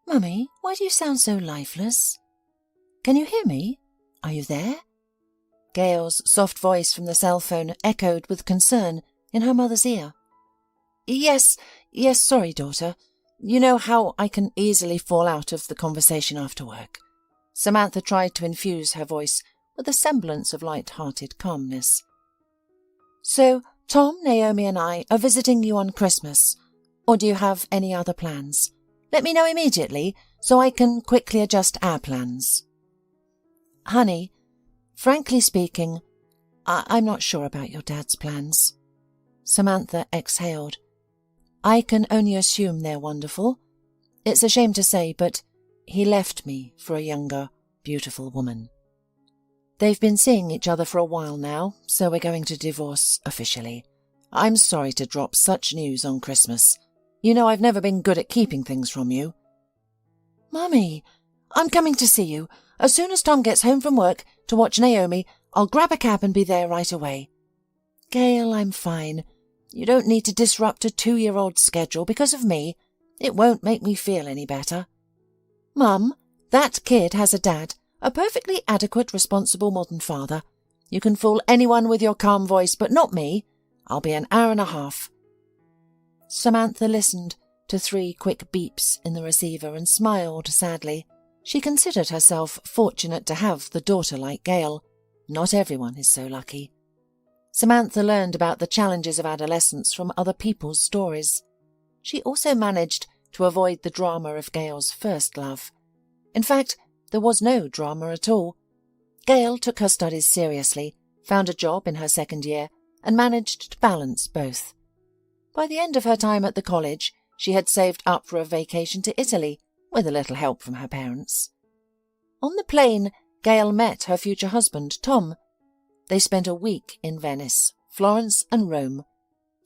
Mummy, why do you sound so lifeless? Can you hear me? Are you there? Gayle's soft voice from the cell phone echoed with concern in her mother's ear. Yes, sorry, daughter. You know how I can easily fall out of the conversation after work. Samantha tried to infuse her voice with a semblance of lighthearted calmness. So, Tom, Naomi and I are visiting you on Christmas. Or do you have any other plans? Let me know immediately so I can quickly adjust our plans. Honey, frankly speaking, I'm not sure about your dad's plans. Samantha exhaled. I can only assume they're wonderful. It's a shame to say, but he left me for a younger, beautiful woman. They've been seeing each other for a while now, so we're going to divorce officially. I'm sorry to drop such news on Christmas. You know I've never been good at keeping things from you. Mummy, I'm coming to see you. As soon as Tom gets home from work to watch Naomi, I'll grab a cab and be there right away. Gayle, I'm fine. You don't need to disrupt a 2-year-old's schedule because of me. It won't make me feel any better. Mum, that kid has a dad, a perfectly adequate, responsible modern father. You can fool anyone with your calm voice, but not me. I'll be an hour and a half. Samantha listened to 3 quick beeps in the receiver and smiled sadly. She considered herself fortunate to have the daughter like Gayle. Not everyone is so lucky. Samantha learned about the challenges of adolescence from other people's stories. She also managed to avoid the drama of Gayle's first love. In fact, there was no drama at all. Gayle took her studies seriously, found a job in her second year, and managed to balance both. By the end of her time at the college, she had saved up for a vacation to Italy, with a little help from her parents. On the plane, Gayle met her future husband, Tom. They spent a week in Venice, Florence and Rome.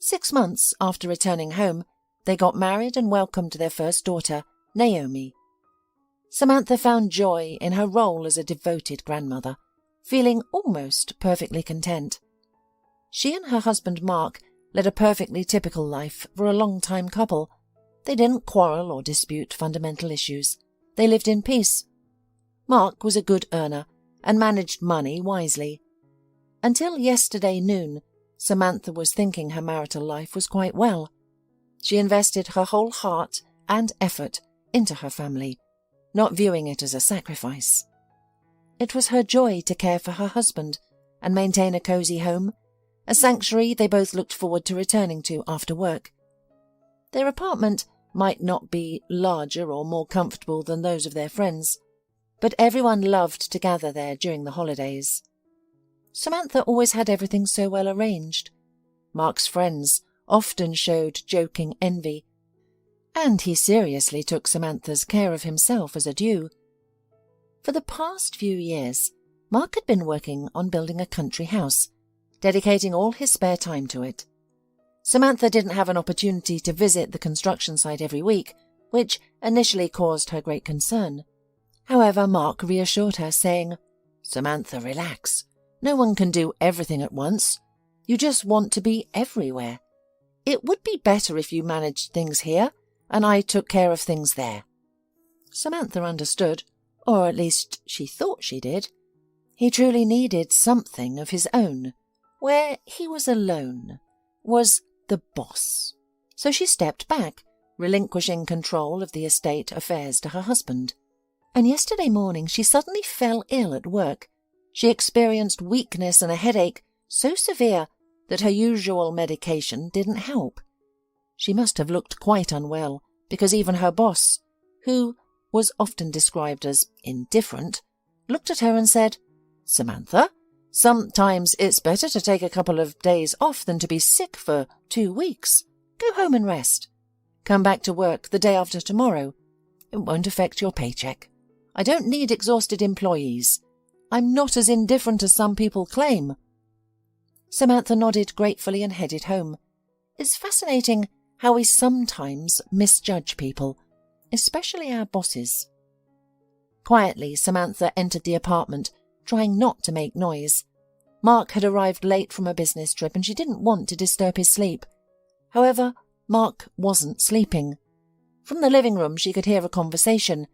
6 months after returning home, they got married and welcomed their first daughter, Naomi. Samantha found joy in her role as a devoted grandmother, feeling almost perfectly content. She and her husband Mark led a perfectly typical life for a long-time couple. They didn't quarrel or dispute fundamental issues. They lived in peace. Mark was a good earner and managed money wisely. Until yesterday noon, Samantha was thinking her marital life was quite well. She invested her whole heart and effort into her family, not viewing it as a sacrifice. It was her joy to care for her husband and maintain a cosy home, a sanctuary they both looked forward to returning to after work. Their apartment might not be larger or more comfortable than those of their friends, but everyone loved to gather there during the holidays. Samantha always had everything so well arranged. Mark's friends often showed joking envy, and he seriously took Samantha's care of himself as a due. For the past few years, Mark had been working on building a country house, dedicating all his spare time to it. Samantha didn't have an opportunity to visit the construction site every week, which initially caused her great concern. However, Mark reassured her, saying, "Samantha, relax. No one can do everything at once. You just want to be everywhere. It would be better if you managed things here, and I took care of things there." Samantha understood, or at least she thought she did. He truly needed something of his own, where he was alone, was the boss. So she stepped back, relinquishing control of the estate affairs to her husband. And yesterday morning she suddenly fell ill at work. She experienced weakness and a headache so severe that her usual medication didn't help. She must have looked quite unwell, because even her boss, who was often described as indifferent, looked at her and said, "Samantha, sometimes it's better to take a couple of days off than to be sick for 2 weeks. Go home and rest. Come back to work the day after tomorrow. It won't affect your paycheck. I don't need exhausted employees. I'm not as indifferent as some people claim." Samantha nodded gratefully and headed home. It's fascinating how we sometimes misjudge people, especially our bosses. Quietly, Samantha entered the apartment, trying not to make noise. Mark had arrived late from a business trip and she didn't want to disturb his sleep. However, Mark wasn't sleeping. From the living room she could hear a conversation.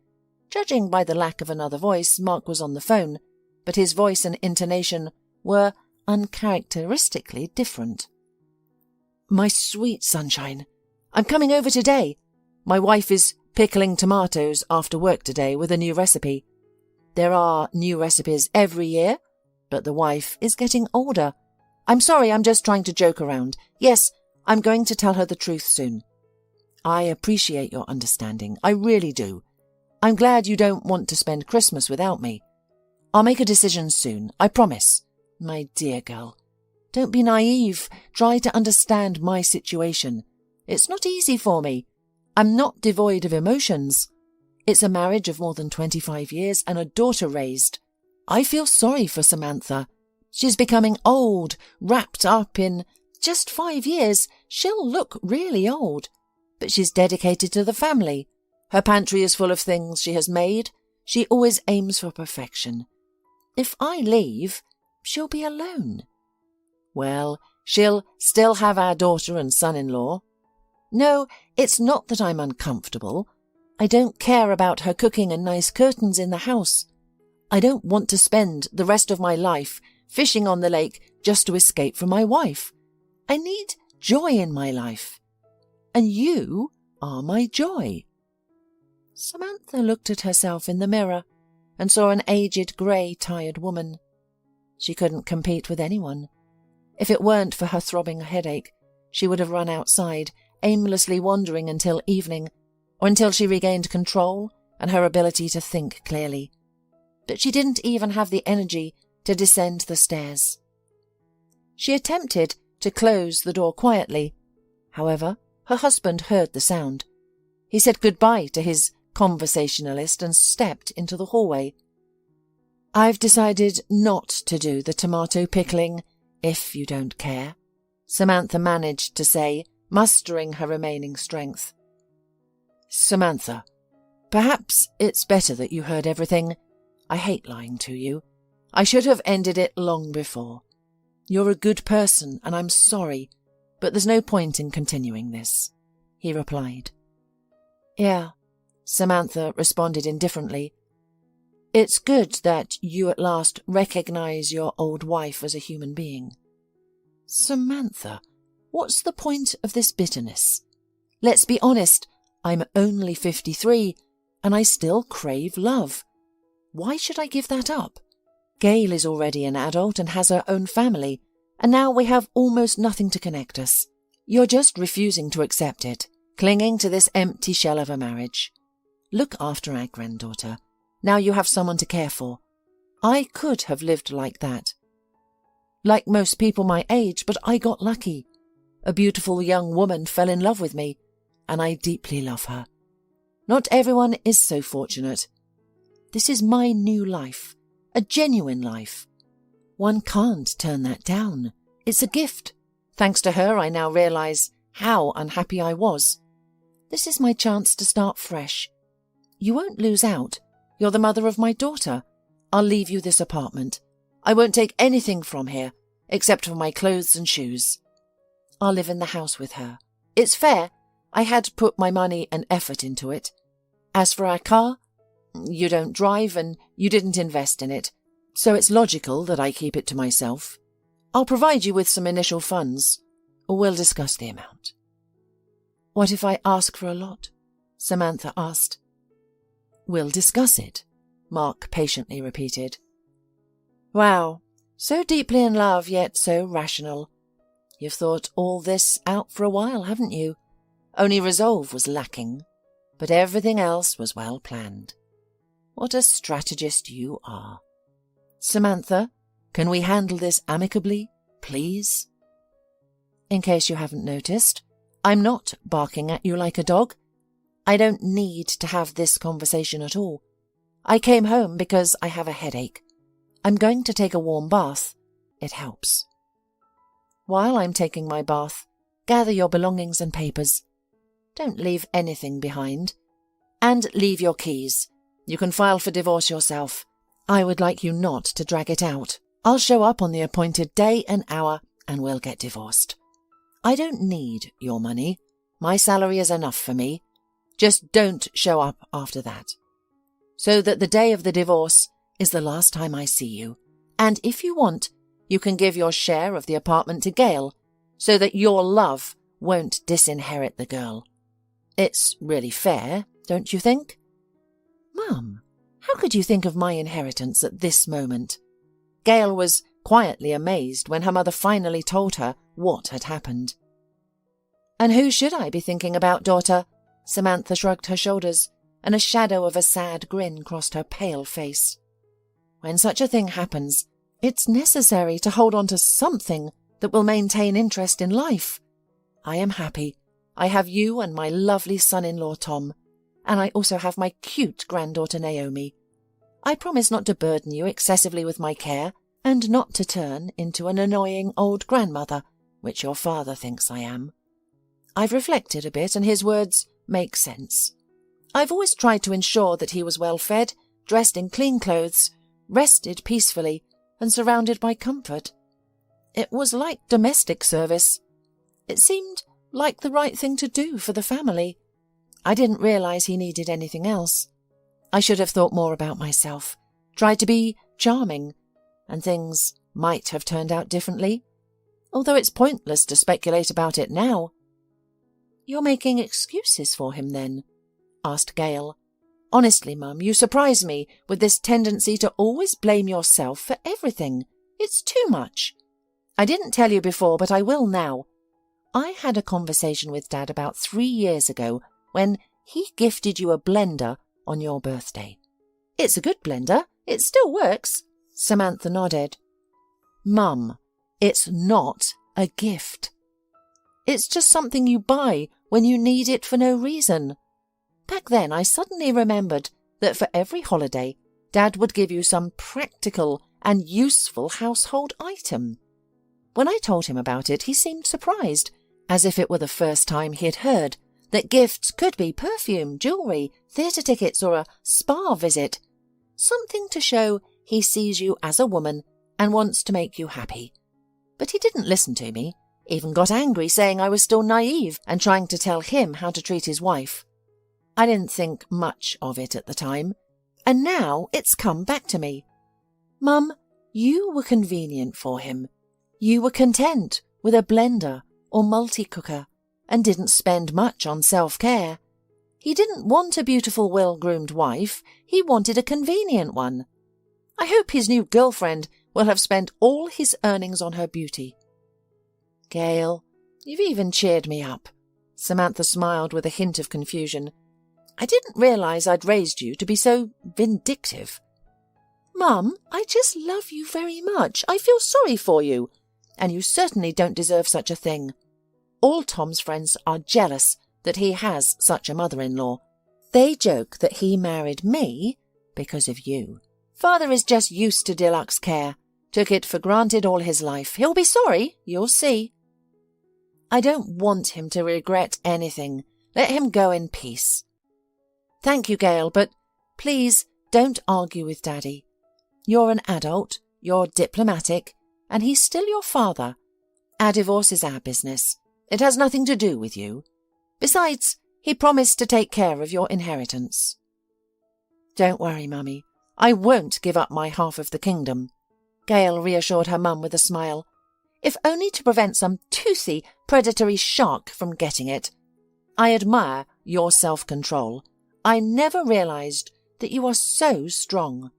Judging by the lack of another voice, Mark was on the phone, but his voice and intonation were uncharacteristically different. "My sweet sunshine, I'm coming over today. My wife is pickling tomatoes after work today with a new recipe. There are new recipes every year, but the wife is getting older. I'm sorry, I'm just trying to joke around. Yes, I'm going to tell her the truth soon. I appreciate your understanding, I really do. I'm glad you don't want to spend Christmas without me. I'll make a decision soon, I promise. My dear girl, don't be naive. Try to understand my situation. It's not easy for me. I'm not devoid of emotions. It's a marriage of more than 25 years and a daughter raised. I feel sorry for Samantha. She's becoming old, wrapped up in just 5 years. She'll look really old. But she's dedicated to the family. Her pantry is full of things she has made. She always aims for perfection. If I leave, she'll be alone. Well, she'll still have our daughter and son-in-law. No, it's not that I'm uncomfortable. I don't care about her cooking and nice curtains in the house. I don't want to spend the rest of my life fishing on the lake just to escape from my wife. I need joy in my life. And you are my joy." Samantha looked at herself in the mirror and saw an aged, grey, tired woman. She couldn't compete with anyone. If it weren't for her throbbing headache, she would have run outside, aimlessly wandering until evening, or until she regained control and her ability to think clearly. But she didn't even have the energy to descend the stairs. She attempted to close the door quietly. However, her husband heard the sound. He said goodbye to his conversationalist and stepped into the hallway. "I've decided not to do the tomato pickling, if you don't care," Samantha managed to say, mustering her remaining strength. "Samantha, perhaps it's better that you heard everything. I hate lying to you. I should have ended it long before. You're a good person, and I'm sorry, but there's no point in continuing this," he replied. "Yeah," Samantha responded indifferently. "It's good that you at last recognize your old wife as a human being." "Samantha, what's the point of this bitterness? Let's be honest, I'm only 53, and I still crave love. Why should I give that up? Gayle is already an adult and has her own family, and now we have almost nothing to connect us. You're just refusing to accept it, clinging to this empty shell of a marriage. Look after our granddaughter. Now you have someone to care for. I could have lived like that. Like most people my age, but I got lucky. A beautiful young woman fell in love with me, and I deeply love her. Not everyone is so fortunate. This is my new life, a genuine life. One can't turn that down. It's a gift. Thanks to her, I now realize how unhappy I was. This is my chance to start fresh. You won't lose out. You're the mother of my daughter. I'll leave you this apartment. I won't take anything from here, except for my clothes and shoes. I'll live in the house with her. It's fair. I had put my money and effort into it. As for our car, you don't drive and you didn't invest in it, so it's logical that I keep it to myself. I'll provide you with some initial funds, or we'll discuss the amount." "What if I ask for a lot?" Samantha asked. "We'll discuss it," Mark patiently repeated. "Wow, so deeply in love yet so rational. You've thought all this out for a while, haven't you? Only resolve was lacking, but everything else was well planned. What a strategist you are. Samantha, can we handle this amicably, please?" In case you haven't noticed, I'm not barking at you like a dog. I don't need to have this conversation at all. I came home because I have a headache. I'm going to take a warm bath. It helps. While I'm taking my bath, gather your belongings and papers. Don't leave anything behind. And leave your keys. You can file for divorce yourself. I would like you not to drag it out. I'll show up on the appointed day and hour, and we'll get divorced. I don't need your money. My salary is enough for me. Just don't show up after that. So that the day of the divorce is the last time I see you. And if you want, you can give your share of the apartment to Gayle, so that your love won't disinherit the girl. It's really fair, don't you think? Mum, how could you think of my inheritance at this moment? Gayle was quietly amazed when her mother finally told her what had happened. And who should I be thinking about, daughter? Samantha shrugged her shoulders, and a shadow of a sad grin crossed her pale face. When such a thing happens, it's necessary to hold on to something that will maintain interest in life. I am happy. I have you and my lovely son-in-law Tom, and I also have my cute granddaughter Naomi. I promise not to burden you excessively with my care, and not to turn into an annoying old grandmother, which your father thinks I am. I've reflected a bit, and his words make sense. I've always tried to ensure that he was well fed, dressed in clean clothes, rested peacefully, and surrounded by comfort. It was like domestic service. It seemed like the right thing to do for the family. I didn't realize he needed anything else. I should have thought more about myself, tried to be charming, and things might have turned out differently, although it's pointless to speculate about it now. You're making excuses for him, then? Asked Gayle. Honestly, Mum, you surprise me with this tendency to always blame yourself for everything. It's too much. I didn't tell you before, but I will now. I had a conversation with Dad about 3 years ago when he gifted you a blender on your birthday. It's a good blender. It still works. Samantha nodded. Mum, it's not a gift. It's just something you buy when you need it for no reason. Back then, I suddenly remembered that for every holiday, Dad would give you some practical and useful household item. When I told him about it, he seemed surprised, as if it were the first time he had heard that gifts could be perfume, jewellery, theatre tickets, or a spa visit. Something to show he sees you as a woman and wants to make you happy. But he didn't listen to me, even got angry, saying I was still naive and trying to tell him how to treat his wife. I didn't think much of it at the time, and now it's come back to me. Mum, you were convenient for him. You were content with a blender or multi-cooker and didn't spend much on self-care. He didn't want a beautiful, well-groomed wife. He wanted a convenient one. I hope his new girlfriend will have spent all his earnings on her beauty. Gayle, you've even cheered me up. Samantha smiled with a hint of confusion. I didn't realize I'd raised you to be so vindictive. Mum, I just love you very much. I feel sorry for you, and you certainly don't deserve such a thing. All Tom's friends are jealous that he has such a mother-in-law. They joke that he married me because of you. Father is just used to deluxe care. Took it for granted all his life. He'll be sorry, you'll see. I don't want him to regret anything. Let him go in peace. Thank you, Gayle, but please don't argue with Daddy. You're an adult, you're diplomatic, and he's still your father. Our divorce is our business. It has nothing to do with you. Besides, he promised to take care of your inheritance. Don't worry, Mummy. I won't give up my half of the kingdom. Gayle reassured her mum with a smile, if only to prevent some toothy, predatory shark from getting it. I admire your self-control. I never realized that you are so strong.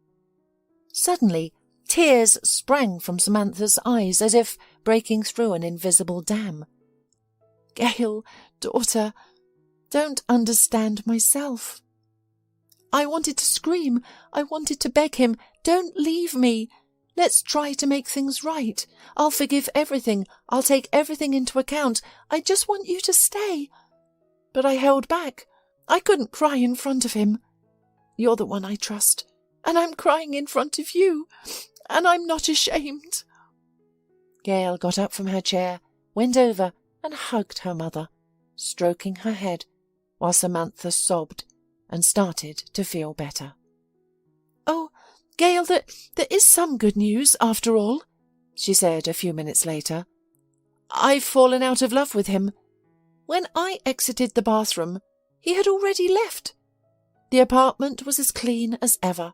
Suddenly, tears sprang from Samantha's eyes as if breaking through an invisible dam. Gayle, daughter, don't understand myself. I wanted to scream. I wanted to beg him, don't leave me. Let's try to make things right. I'll forgive everything. I'll take everything into account. I just want you to stay. But I held back. I couldn't cry in front of him. You're the one I trust, and I'm crying in front of you, and I'm not ashamed. Gayle got up from her chair, went over and hugged her mother, stroking her head, while Samantha sobbed and started to feel better. Oh, Gayle, there is some good news, after all, she said a few minutes later. I've fallen out of love with him. When I exited the bathroom, He had already left. The apartment was as clean as ever.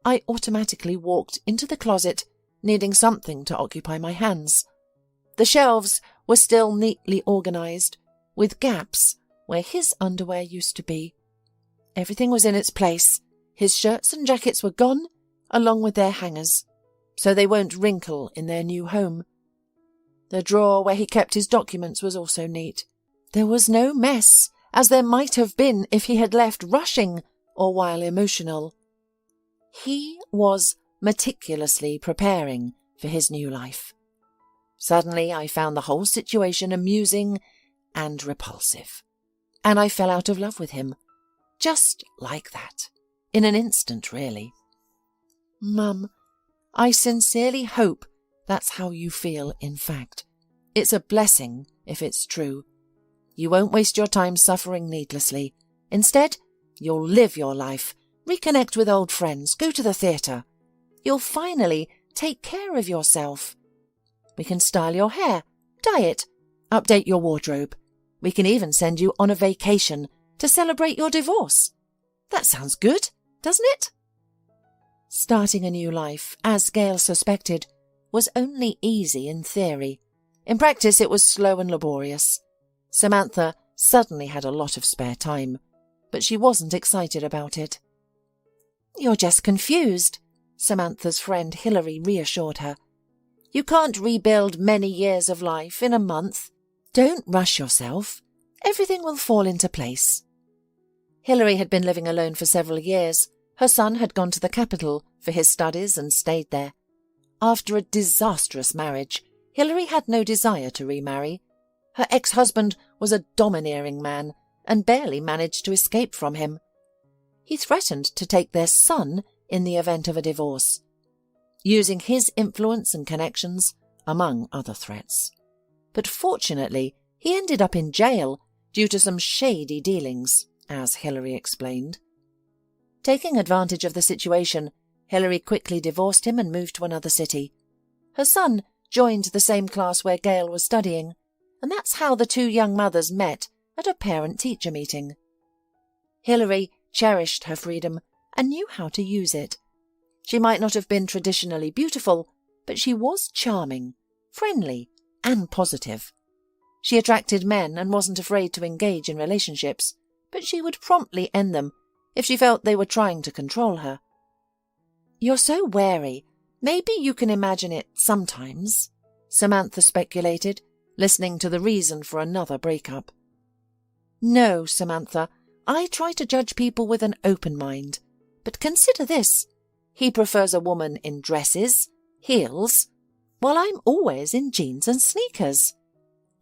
I automatically walked into the closet, needing something to occupy my hands. The shelves were still neatly organized, with gaps where his underwear used to be. Everything was in its place. His shirts and jackets were gone, along with their hangers, so they won't wrinkle in their new home. The drawer where he kept his documents was also neat. There was no mess, as there might have been if he had left rushing or while emotional. He was meticulously preparing for his new life. Suddenly I found the whole situation amusing and repulsive, and I fell out of love with him. Just like that. In an instant, really. Mum, I sincerely hope that's how you feel, in fact. It's a blessing if it's true. You won't waste your time suffering needlessly. Instead, you'll live your life, reconnect with old friends, go to the theatre. You'll finally take care of yourself. We can style your hair, dye it, update your wardrobe. We can even send you on a vacation to celebrate your divorce. That sounds good, doesn't it? Starting a new life, as Gayle suspected, was only easy in theory. In practice, it was slow and laborious. Samantha suddenly had a lot of spare time, but she wasn't excited about it. You're just confused, Samantha's friend Hilary reassured her. You can't rebuild many years of life in a month. Don't rush yourself. Everything will fall into place. Hilary had been living alone for several years. Her son had gone to the capital for his studies and stayed there. After a disastrous marriage, Hilary had no desire to remarry. Her ex-husband was a domineering man and barely managed to escape from him. He threatened to take their son in the event of a divorce, using his influence and connections, among other threats. But fortunately, he ended up in jail due to some shady dealings, as Hilary explained. Taking advantage of the situation, Hilary quickly divorced him and moved to another city. Her son joined the same class where Gayle was studying, and that's how the two young mothers met at a parent-teacher meeting. Hilary cherished her freedom and knew how to use it. She might not have been traditionally beautiful, but she was charming, friendly, and positive. She attracted men and wasn't afraid to engage in relationships, but she would promptly end them if she felt they were trying to control her. You're so wary. Maybe you can imagine it sometimes, Samantha speculated, listening to the reason for another breakup. No, Samantha, I try to judge people with an open mind. But consider this. He prefers a woman in dresses, heels, while I'm always in jeans and sneakers.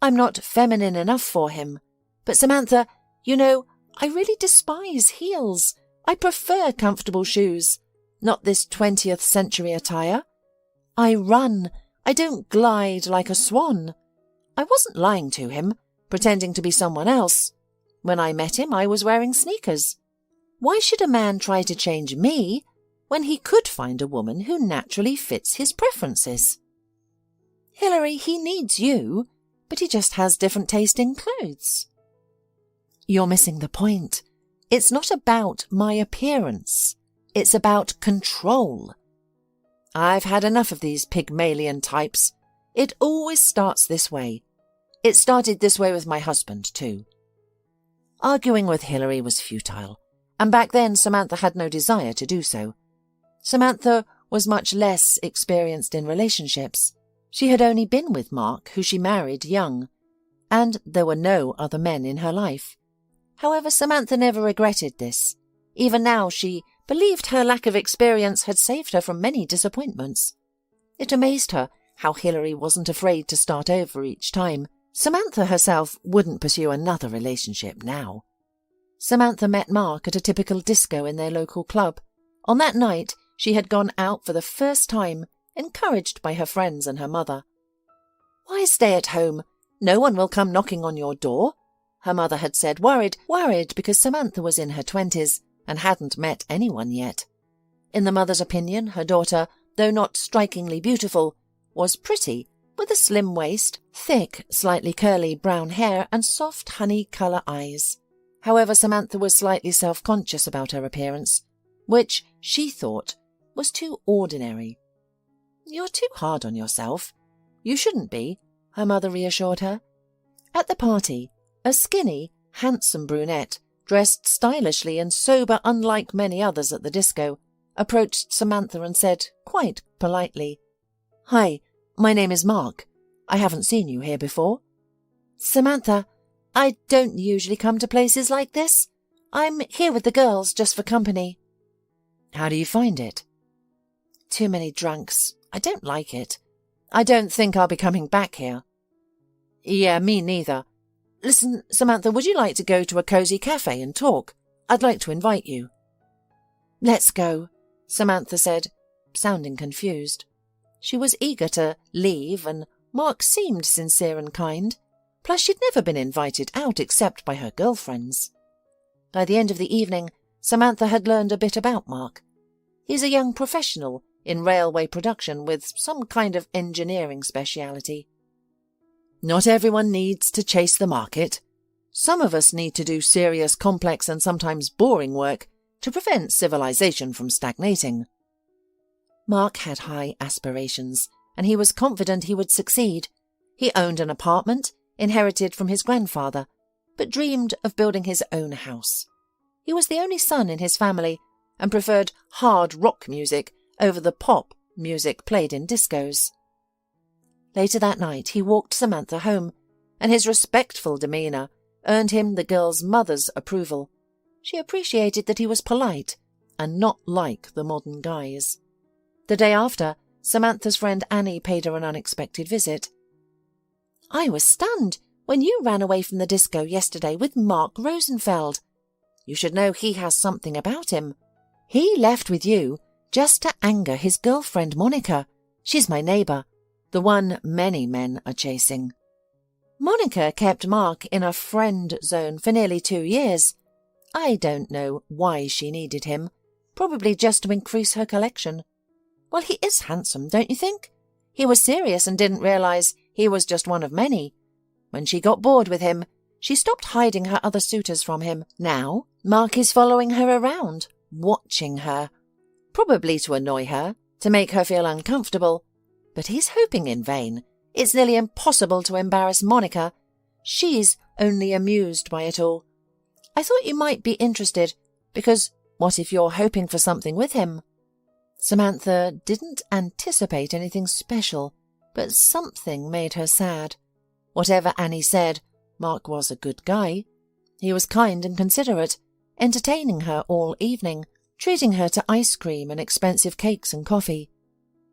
I'm not feminine enough for him. But Samantha, you know, I really despise heels. I prefer comfortable shoes, not this 20th century attire. I run. I don't glide like a swan. I wasn't lying to him, pretending to be someone else. When I met him, I was wearing sneakers. Why should a man try to change me when he could find a woman who naturally fits his preferences? Hilary, he needs you, but he just has different taste in clothes. You're missing the point. It's not about my appearance. It's about control. I've had enough of these Pygmalion types. It always starts this way. It started this way with my husband, too. Arguing with Hilary was futile, and back then Samantha had no desire to do so. Samantha was much less experienced in relationships. She had only been with Mark, who she married young, and there were no other men in her life. However, Samantha never regretted this. Even now she believed her lack of experience had saved her from many disappointments. It amazed her how Hilary wasn't afraid to start over each time. Samantha herself wouldn't pursue another relationship now. Samantha met Mark at a typical disco in their local club. On that night, she had gone out for the first time, encouraged by her friends and her mother. Why stay at home? No one will come knocking on your door, her mother had said, worried because Samantha was in her 20s and hadn't met anyone yet. In the mother's opinion, her daughter, though not strikingly beautiful, was pretty, with a slim waist, thick, slightly curly brown hair and soft honey-colour eyes. However, Samantha was slightly self-conscious about her appearance, which she thought was too ordinary. "You're too hard on yourself. You shouldn't be," her mother reassured her. At the party, a skinny, handsome brunette, dressed stylishly and sober unlike many others at the disco, approached Samantha and said, quite politely, "Hi, my name is Mark. I haven't seen you here before." "Samantha, I don't usually come to places like this. I'm here with the girls just for company." "How do you find it?" "Too many drunks. I don't like it. I don't think I'll be coming back here." "Yeah, me neither. Listen, Samantha, would you like to go to a cozy cafe and talk? I'd like to invite you." "Let's go," Samantha said, sounding confused. She was eager to leave, and Mark seemed sincere and kind. Plus, she'd never been invited out except by her girlfriends. By the end of the evening, Samantha had learned a bit about Mark. He's a young professional in railway production with some kind of engineering speciality. "Not everyone needs to chase the market. Some of us need to do serious, complex and sometimes boring work to prevent civilization from stagnating." Mark had high aspirations, and he was confident he would succeed. He owned an apartment, inherited from his grandfather, but dreamed of building his own house. He was the only son in his family and preferred hard rock music over the pop music played in discos. Later that night he walked Samantha home, and his respectful demeanour earned him the girl's mother's approval. She appreciated that he was polite and not like the modern guys. The day after, Samantha's friend Annie paid her an unexpected visit. "I was stunned when you ran away from the disco yesterday with Mark Rosenfeld. You should know he has something about him. He left with you just to anger his girlfriend Monica. She's my neighbour, the one many men are chasing. Monica kept Mark in a friend zone for nearly 2 years. I don't know why she needed him, probably just to increase her collection. Well, he is handsome, don't you think? He was serious and didn't realise he was just one of many. When she got bored with him, she stopped hiding her other suitors from him. Now, Mark is following her around, watching her. Probably to annoy her, to make her feel uncomfortable. But he's hoping in vain. It's nearly impossible to embarrass Monica. She's only amused by it all. I thought you might be interested, because what if you're hoping for something with him?" Samantha didn't anticipate anything special, but something made her sad. Whatever Annie said, Mark was a good guy. He was kind and considerate, entertaining her all evening, treating her to ice cream and expensive cakes and coffee.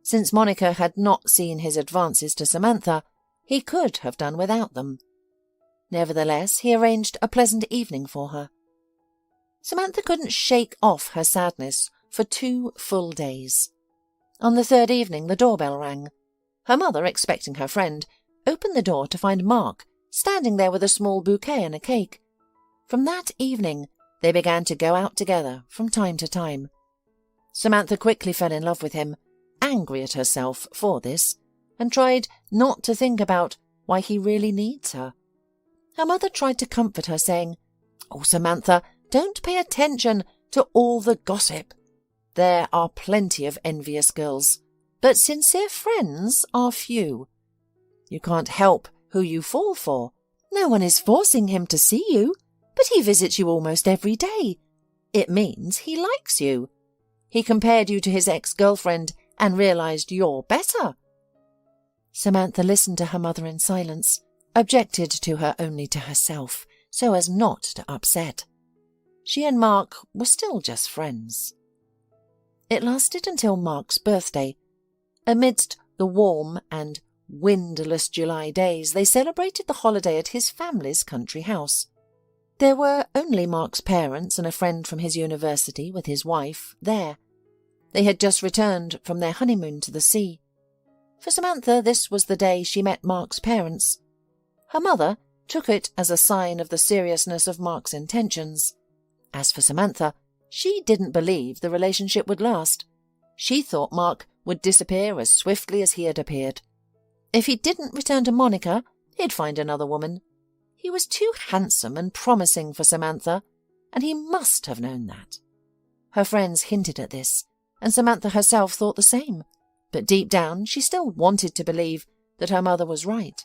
Since Monica had not seen his advances to Samantha, he could have done without them. Nevertheless, he arranged a pleasant evening for her. Samantha couldn't shake off her sadness for 2 full days. On the 3rd evening, the doorbell rang. Her mother, expecting her friend, opened the door to find Mark standing there with a small bouquet and a cake. From that evening, they began to go out together from time to time. Samantha quickly fell in love with him, angry at herself for this, and tried not to think about why he really needs her. Her mother tried to comfort her, saying, "Oh, Samantha, don't pay attention to all the gossip. There are plenty of envious girls, but sincere friends are few. You can't help who you fall for. No one is forcing him to see you, but he visits you almost every day. It means he likes you. He compared you to his ex-girlfriend and realised you're better." Samantha listened to her mother in silence, objected to her only to herself, so as not to upset. She and Mark were still just friends. It lasted until Mark's birthday. Amidst the warm and windless July days, they celebrated the holiday at his family's country house. There were only Mark's parents and a friend from his university with his wife there. They had just returned from their honeymoon to the sea. For Samantha, this was the day she met Mark's parents. Her mother took it as a sign of the seriousness of Mark's intentions. As for Samantha, she didn't believe the relationship would last. She thought Mark would disappear as swiftly as he had appeared. If he didn't return to Monica, he'd find another woman. He was too handsome and promising for Samantha, and he must have known that. Her friends hinted at this, and Samantha herself thought the same, but deep down she still wanted to believe that her mother was right.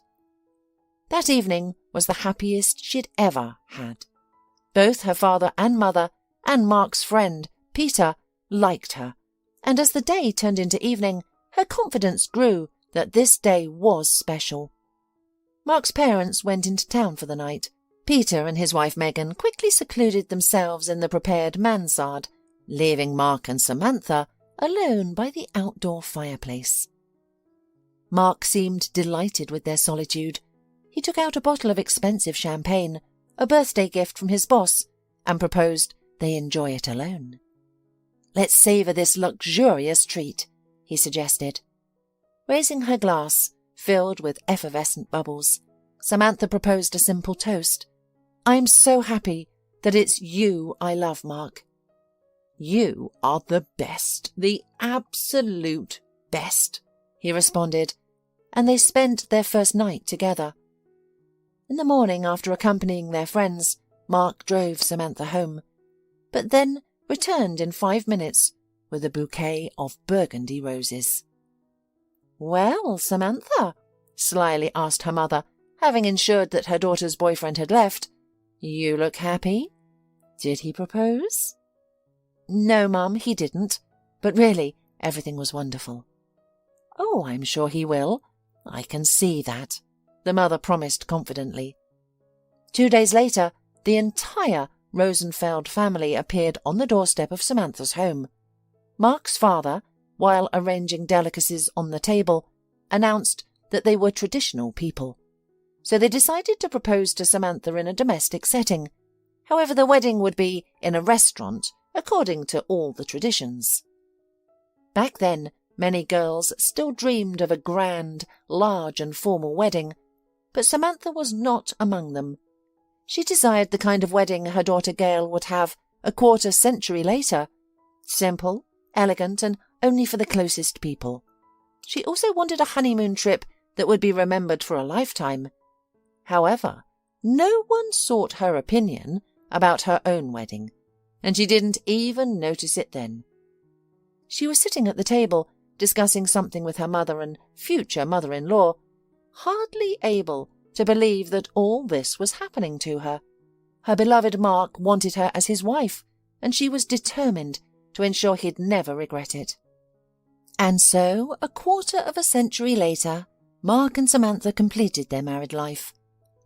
That evening was the happiest she'd ever had. Both her father and mother and Mark's friend, Peter, liked her, and as the day turned into evening, her confidence grew that this day was special. Mark's parents went into town for the night. Peter and his wife Megan quickly secluded themselves in the prepared mansard, leaving Mark and Samantha alone by the outdoor fireplace. Mark seemed delighted with their solitude. He took out a bottle of expensive champagne, a birthday gift from his boss, and proposed they enjoy it alone. "Let's savour this luxurious treat," he suggested. Raising her glass, filled with effervescent bubbles, Samantha proposed a simple toast. "I'm so happy that it's you I love, Mark." "You are the best, the absolute best," he responded, and they spent their first night together. In the morning, after accompanying their friends, Mark drove Samantha home, but then returned in 5 minutes with a bouquet of burgundy roses. "Well, Samantha," slyly asked her mother, having ensured that her daughter's boyfriend had left, "you look happy. Did he propose?" "No, Mum, he didn't. But really, everything was wonderful." "Oh, I'm sure he will. I can see that," the mother promised confidently. 2 days later, the entire Rosenfeld family appeared on the doorstep of Samantha's home. Mark's father, while arranging delicacies on the table, announced that they were traditional people. So they decided to propose to Samantha in a domestic setting. However, the wedding would be in a restaurant, according to all the traditions. Back then, many girls still dreamed of a grand, large and formal wedding, but Samantha was not among them. She desired the kind of wedding her daughter Gayle would have a quarter century later, simple, elegant, and only for the closest people. She also wanted a honeymoon trip that would be remembered for a lifetime. However, no one sought her opinion about her own wedding, and she didn't even notice it then. She was sitting at the table, discussing something with her mother and future mother-in-law, hardly able to believe that all this was happening to her. Her beloved Mark wanted her as his wife, and she was determined to ensure he'd never regret it. And so, a quarter of a century later, Mark and Samantha completed their married life.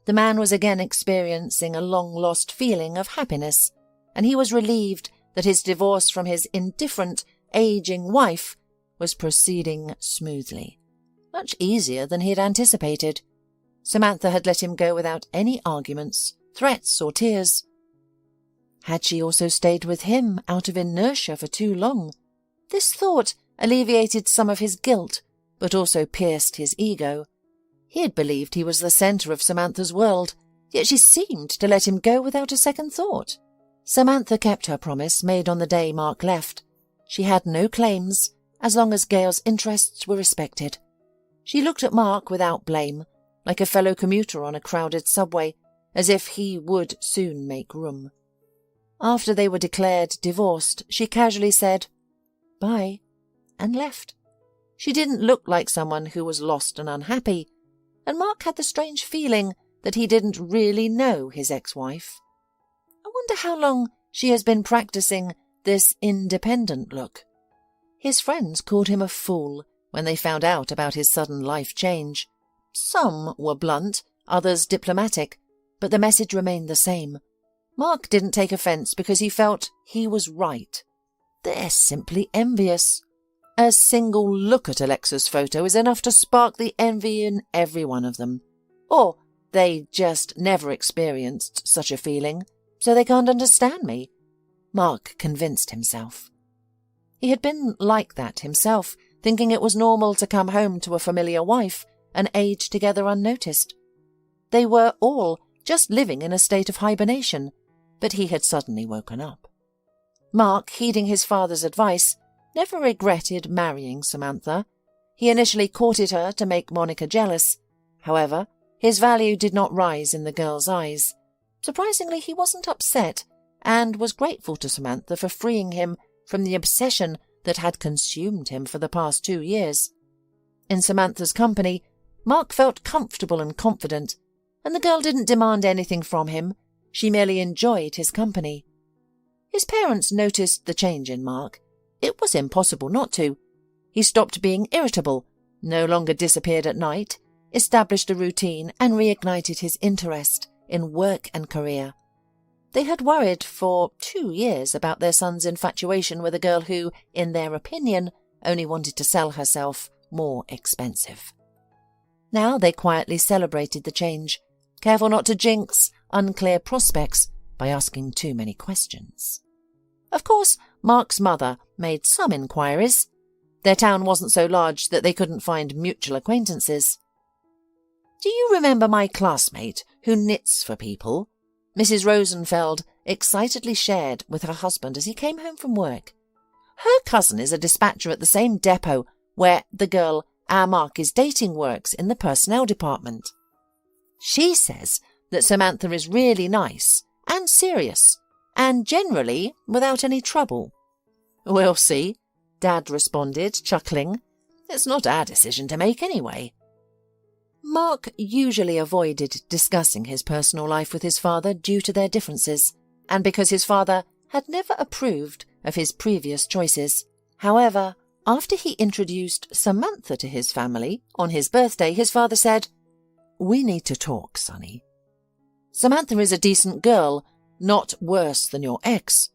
The man was again experiencing a long-lost feeling of happiness, and he was relieved that his divorce from his indifferent, aging wife was proceeding smoothly, much easier than he had anticipated. Samantha had let him go without any arguments, threats, or tears. Had she also stayed with him out of inertia for too long? This thought alleviated some of his guilt, but also pierced his ego. He had believed he was the centre of Samantha's world, yet she seemed to let him go without a second thought. Samantha kept her promise made on the day Mark left. She had no claims, as long as Gayle's interests were respected. She looked at Mark without blame, like a fellow commuter on a crowded subway, as if he would soon make room. After they were declared divorced, she casually said, "Bye," and left. She didn't look like someone who was lost and unhappy, and Mark had the strange feeling that he didn't really know his ex-wife. I wonder how long she has been practicing this independent look. His friends called him a fool when they found out about his sudden life change. Some were blunt, others diplomatic, but the message remained the same. Mark didn't take offence because he felt he was right. They're simply envious. A single look at Alexa's photo is enough to spark the envy in every one of them. Or they just never experienced such a feeling, so they can't understand me. Mark convinced himself. He had been like that himself, thinking it was normal to come home to a familiar wife and age together unnoticed. They were all just living in a state of hibernation, but he had suddenly woken up. Mark, heeding his father's advice, never regretted marrying Samantha. He initially courted her to make Monica jealous. However, His value did not rise in the girl's eyes. Surprisingly, he wasn't upset and was grateful to Samantha for freeing him from the obsession that had consumed him for the past 2 years. In Samantha's company, Mark felt comfortable and confident, and the girl didn't demand anything from him. She merely enjoyed his company. His parents noticed the change in Mark. It was impossible not to. He stopped being irritable, no longer disappeared at night, established a routine, and reignited his interest in work and career. They had worried for 2 years about their son's infatuation with a girl who, in their opinion, only wanted to sell herself more expensive. Now they quietly celebrated the change, careful not to jinx unclear prospects by asking too many questions. Of course, Mark's mother made some inquiries. Their town wasn't so large that they couldn't find mutual acquaintances. "Do you remember my classmate who knits for people?" Mrs. Rosenfeld excitedly shared with her husband as he came home from work. "Her cousin is a dispatcher at the same depot where the girl our Mark is dating works in the personnel department. She says that Samantha is really nice and serious, and generally without any trouble." "We'll see," Dad responded, chuckling. "It's not our decision to make anyway." Mark usually avoided discussing his personal life with his father due to their differences, and because his father had never approved of his previous choices. However, after he introduced Samantha to his family on his birthday, his father said, "We need to talk, Sonny. Samantha is a decent girl, not worse than your ex.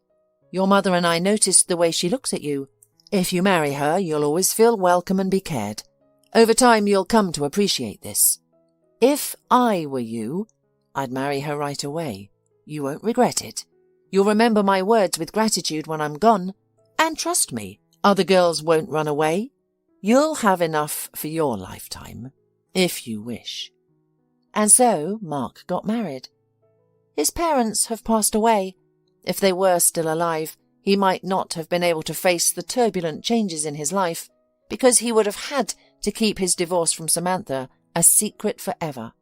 Your mother and I noticed the way she looks at you. If you marry her, you'll always feel welcome and be cared. Over time, you'll come to appreciate this. If I were you, I'd marry her right away. You won't regret it. You'll remember my words with gratitude when I'm gone. And trust me, other girls won't run away. You'll have enough for your lifetime, if you wish." And so Mark got married. His parents have passed away. If they were still alive, he might not have been able to face the turbulent changes in his life, because he would have had to keep his divorce from Samantha a secret forever.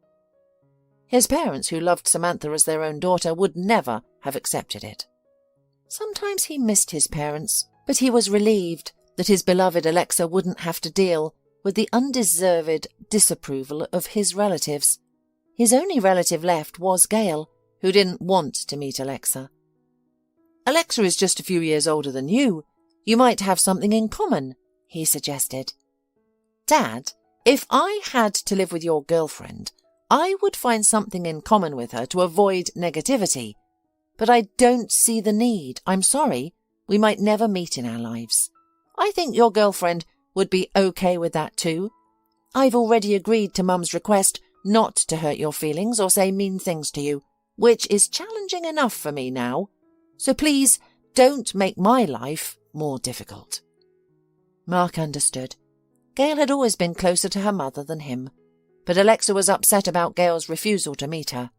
His parents, who loved Samantha as their own daughter, would never have accepted it. Sometimes he missed his parents, but he was relieved that his beloved Alexa wouldn't have to deal with the undeserved disapproval of his relatives. His only relative left was Gayle, who didn't want to meet Alexa. "Alexa is just a few years older than you. You might have something in common," he suggested. "Dad, if I had to live with your girlfriend, I would find something in common with her to avoid negativity. But I don't see the need. I'm sorry. We might never meet in our lives. I think your girlfriend would be okay with that too. I've already agreed to Mum's request not to hurt your feelings or say mean things to you, which is challenging enough for me now. So please don't make my life more difficult." Mark understood. Gayle had always been closer to her mother than him, but Alexa was upset about Gayle's refusal to meet her.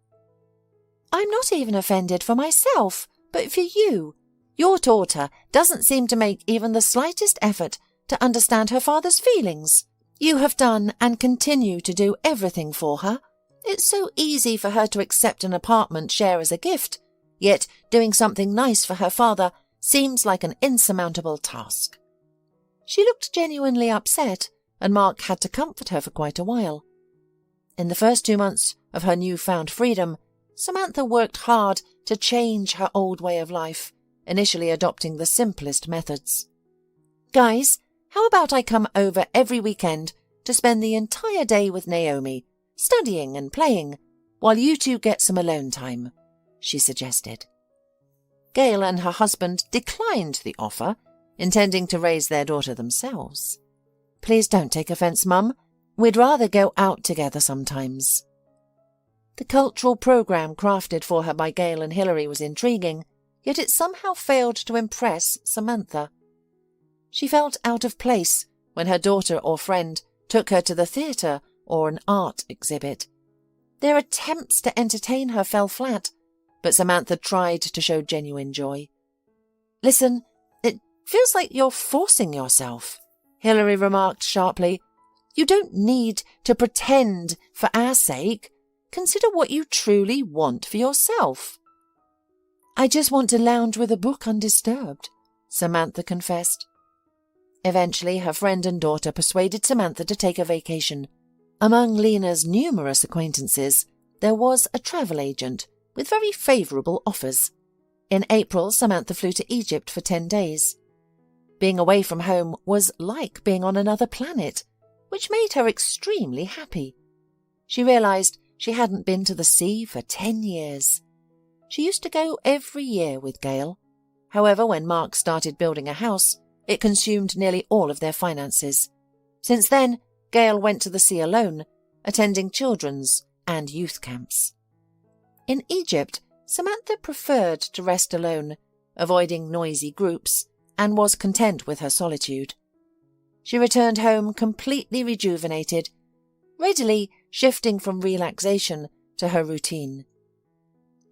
"I'm not even offended for myself, but for you. Your daughter doesn't seem to make even the slightest effort to understand her father's feelings. You have done and continue to do everything for her. It's so easy for her to accept an apartment share as a gift, yet doing something nice for her father seems like an insurmountable task." She looked genuinely upset, and Mark had to comfort her for quite a while. In the first 2 months of her newfound freedom, Samantha worked hard to change her old way of life, initially adopting the simplest methods. "Guys, how about I come over every weekend to spend the entire day with Naomi, studying and playing, while you two get some alone time?" she suggested. Gayle and her husband declined the offer, intending to raise their daughter themselves. "Please don't take offence, Mum. We'd rather go out together sometimes." The cultural programme crafted for her by Gayle and Hilary was intriguing, yet it somehow failed to impress Samantha. She felt out of place when her daughter or friend took her to the theatre or an art exhibit. Their attempts to entertain her fell flat, but Samantha tried to show genuine joy. "Listen, it feels like you're forcing yourself," Hilary remarked sharply. "You don't need to pretend for our sake. Consider what you truly want for yourself." "I just want to lounge with a book undisturbed," Samantha confessed. Eventually, her friend and daughter persuaded Samantha to take a vacation. Among Lena's numerous acquaintances, there was a travel agent with very favourable offers. In April, Samantha flew to Egypt for 10 days. Being away from home was like being on another planet, which made her extremely happy. She realised she hadn't been to the sea for 10 years. She used to go every year with Gayle. However, when Mark started building a house, it consumed nearly all of their finances. Since then, Gayle went to the sea alone, attending children's and youth camps. In Egypt, Samantha preferred to rest alone, avoiding noisy groups, and was content with her solitude. She returned home completely rejuvenated, readily shifting from relaxation to her routine.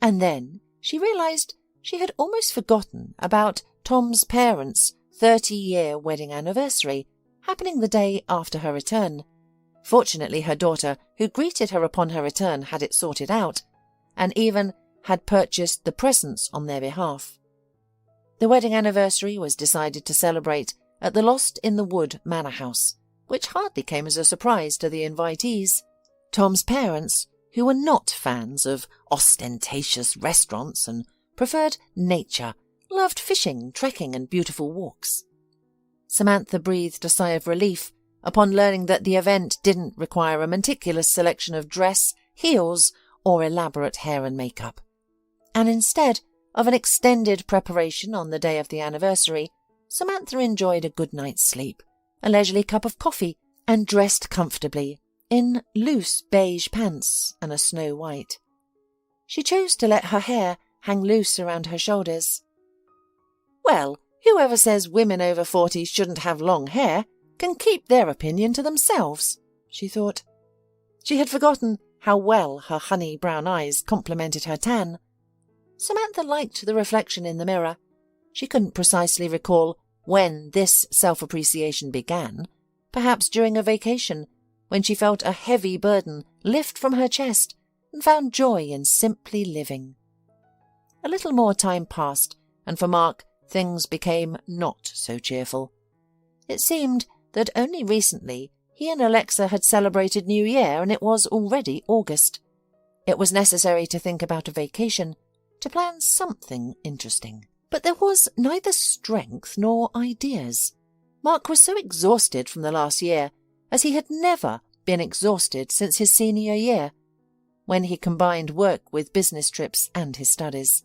And then she realised she had almost forgotten about Tom's parents' 30-year wedding anniversary, happening the day after her return. Fortunately, her daughter, who greeted her upon her return, had it sorted out, and even had purchased the presents on their behalf. The wedding anniversary was decided to celebrate at the Lost in the Wood manor house, which hardly came as a surprise to the invitees. Tom's parents, who were not fans of ostentatious restaurants and preferred nature, loved fishing, trekking, and beautiful walks. Samantha breathed a sigh of relief upon learning that the event didn't require a meticulous selection of dress, heels, or elaborate hair and makeup, and instead of an extended preparation on the day of the anniversary, Samantha enjoyed a good night's sleep, a leisurely cup of coffee, and dressed comfortably in loose beige pants and a snow white. She chose to let her hair hang loose around her shoulders. "Well, whoever says women over 40 shouldn't have long hair can keep their opinion to themselves," she thought. She had forgotten how well her honey brown eyes complemented her tan. Samantha liked the reflection in the mirror. She couldn't precisely recall when this self-appreciation began, perhaps during a vacation, when she felt a heavy burden lift from her chest and found joy in simply living. A little more time passed, and for Mark, things became not so cheerful. It seemed that only recently he and Alexa had celebrated New Year, and it was already August. It was necessary to think about a vacation, to plan something interesting. But there was neither strength nor ideas. Mark was so exhausted from the last year, as he had never been exhausted since his senior year, when he combined work with business trips and his studies.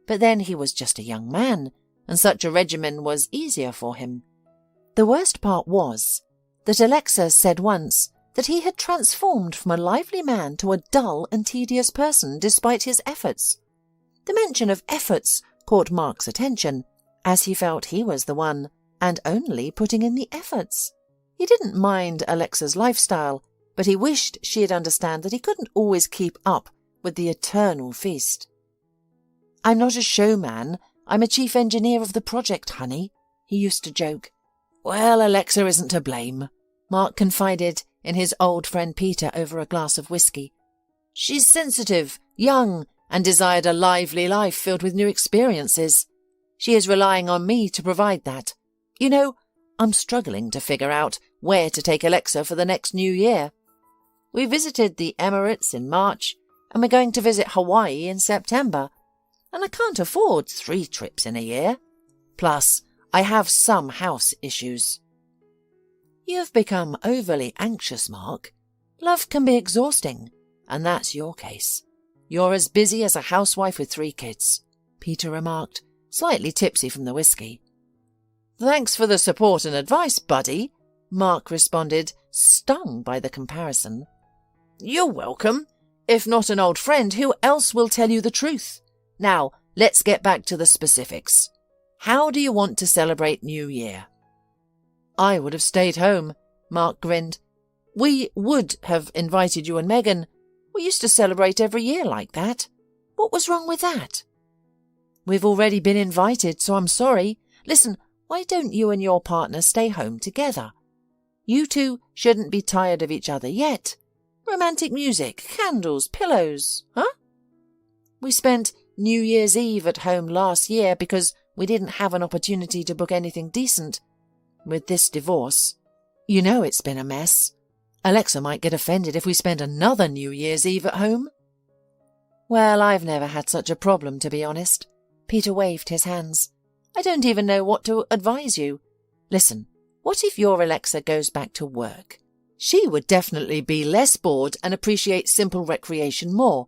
But then he was just a young man, and such a regimen was easier for him. The worst part was that Alexa said once that he had transformed from a lively man to a dull and tedious person despite his efforts. The mention of efforts caught Mark's attention, as he felt he was the one and only putting in the efforts. He didn't mind Alexa's lifestyle, but he wished she'd understand that he couldn't always keep up with the eternal feast. "I'm not a showman, I'm a chief engineer of the project, honey," he used to joke. "Well, Alexa isn't to blame," Mark confided in his old friend Peter over a glass of whiskey. "She's sensitive, young, and desired a lively life filled with new experiences. She is relying on me to provide that. You know, I'm struggling to figure out where to take Alexa for the next New Year. We visited the Emirates in March, and we're going to visit Hawaii in September, and I can't afford 3 trips in a year. Plus, I have some house issues." "You've become overly anxious, Mark. Love can be exhausting, and that's your case. You're as busy as a housewife with 3 kids, Peter remarked, slightly tipsy from the whiskey. "Thanks for the support and advice, buddy," Mark responded, stung by the comparison. "You're welcome. If not an old friend, who else will tell you the truth? Now, let's get back to the specifics. How do you want to celebrate New Year?" "I would have stayed home," Mark grinned. "We would have invited you and Megan. We used to celebrate every year like that. What was wrong with that?" "We've already been invited, so I'm sorry. Listen, why don't you and your partner stay home together? You two shouldn't be tired of each other yet. Romantic music, candles, pillows, huh? We spent New Year's Eve at home last year because we didn't have an opportunity to book anything decent. With this divorce, you know it's been a mess. Alexa might get offended if we spend another New Year's Eve at home. Well, I've never had such a problem, to be honest. Peter waved his hands. I don't even know what to advise you. Listen, what if your Alexa goes back to work? She would definitely be less bored and appreciate simple recreation more.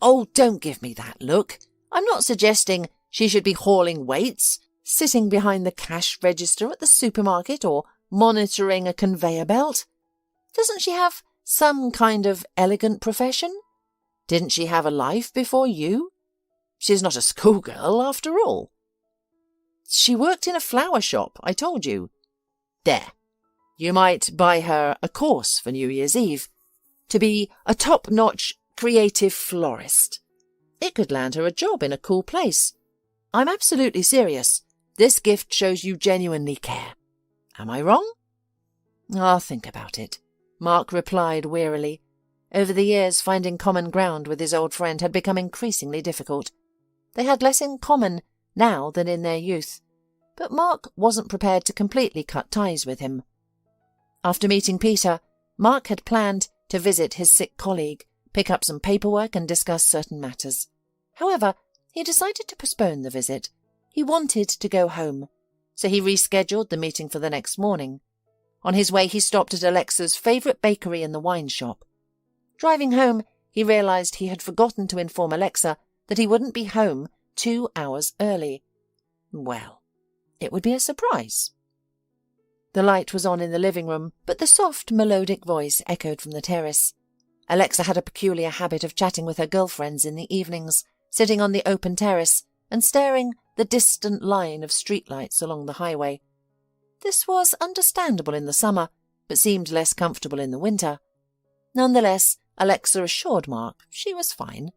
Oh, don't give me that look. I'm not suggesting she should be hauling weights, sitting behind the cash register at the supermarket, or monitoring a conveyor belt. Doesn't she have some kind of elegant profession? Didn't she have a life before you? She's not a schoolgirl, after all. She worked in a flower shop, I told you. There. You might buy her a course for New Year's Eve to be a top-notch creative florist. It could land her a job in a cool place. I'm absolutely serious. This gift shows you genuinely care. Am I wrong? I'll think about it, Mark replied wearily. Over the years, finding common ground with his old friend had become increasingly difficult. They had less in common now than in their youth, but Mark wasn't prepared to completely cut ties with him. After meeting Peter, Mark had planned to visit his sick colleague, pick up some paperwork and discuss certain matters. However, he decided to postpone the visit. He wanted to go home, so he rescheduled the meeting for the next morning. On his way, he stopped at Alexa's favourite bakery in the wine shop. Driving home, he realised he had forgotten to inform Alexa that he wouldn't be home 2 hours early. Well, it would be a surprise. The light was on in the living room, but the soft, melodic voice echoed from the terrace. Alexa had a peculiar habit of chatting with her girlfriends in the evenings, sitting on the open terrace and staring the distant line of streetlights along the highway. This was understandable in the summer, but seemed less comfortable in the winter. Nonetheless, Alexa assured Mark she was fine.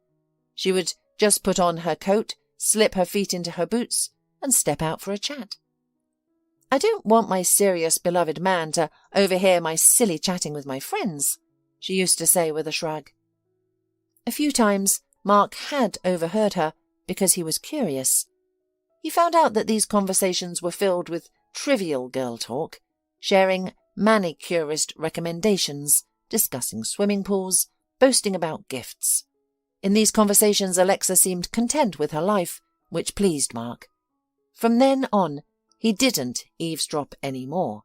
She would just put on her coat, slip her feet into her boots, and step out for a chat. I don't want my serious beloved man to overhear my silly chatting with my friends, she used to say with a shrug. A few times Mark had overheard her because he was curious. He found out that these conversations were filled with trivial girl talk, sharing manicurist recommendations, discussing swimming pools, boasting about gifts. In these conversations, Alexa seemed content with her life, which pleased Mark. From then on, he didn't eavesdrop any more.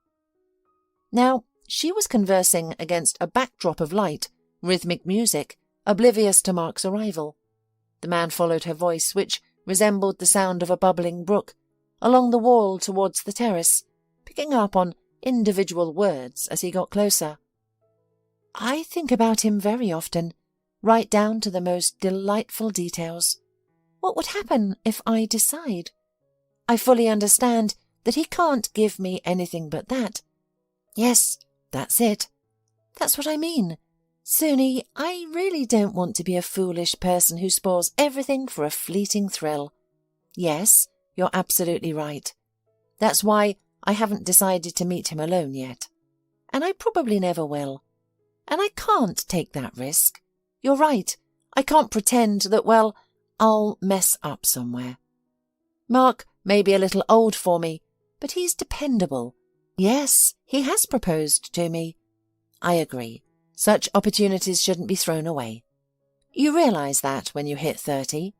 Now, she was conversing against a backdrop of light, rhythmic music, oblivious to Mark's arrival. The man followed her voice, which resembled the sound of a bubbling brook, along the wall towards the terrace, picking up on individual words as he got closer. I think about him very often, right down to the most delightful details. What would happen if I decide? I fully understand that he can't give me anything but that. Yes, that's it. That's what I mean. Suni, I really don't want to be a foolish person who spoils everything for a fleeting thrill. Yes, you're absolutely right. That's why I haven't decided to meet him alone yet. And I probably never will. And I can't take that risk. You're right. I can't pretend that, well, I'll mess up somewhere. Mark may be a little old for me, but he's dependable. Yes, he has proposed to me. I agree. Such opportunities shouldn't be thrown away. You realise that when you hit 30.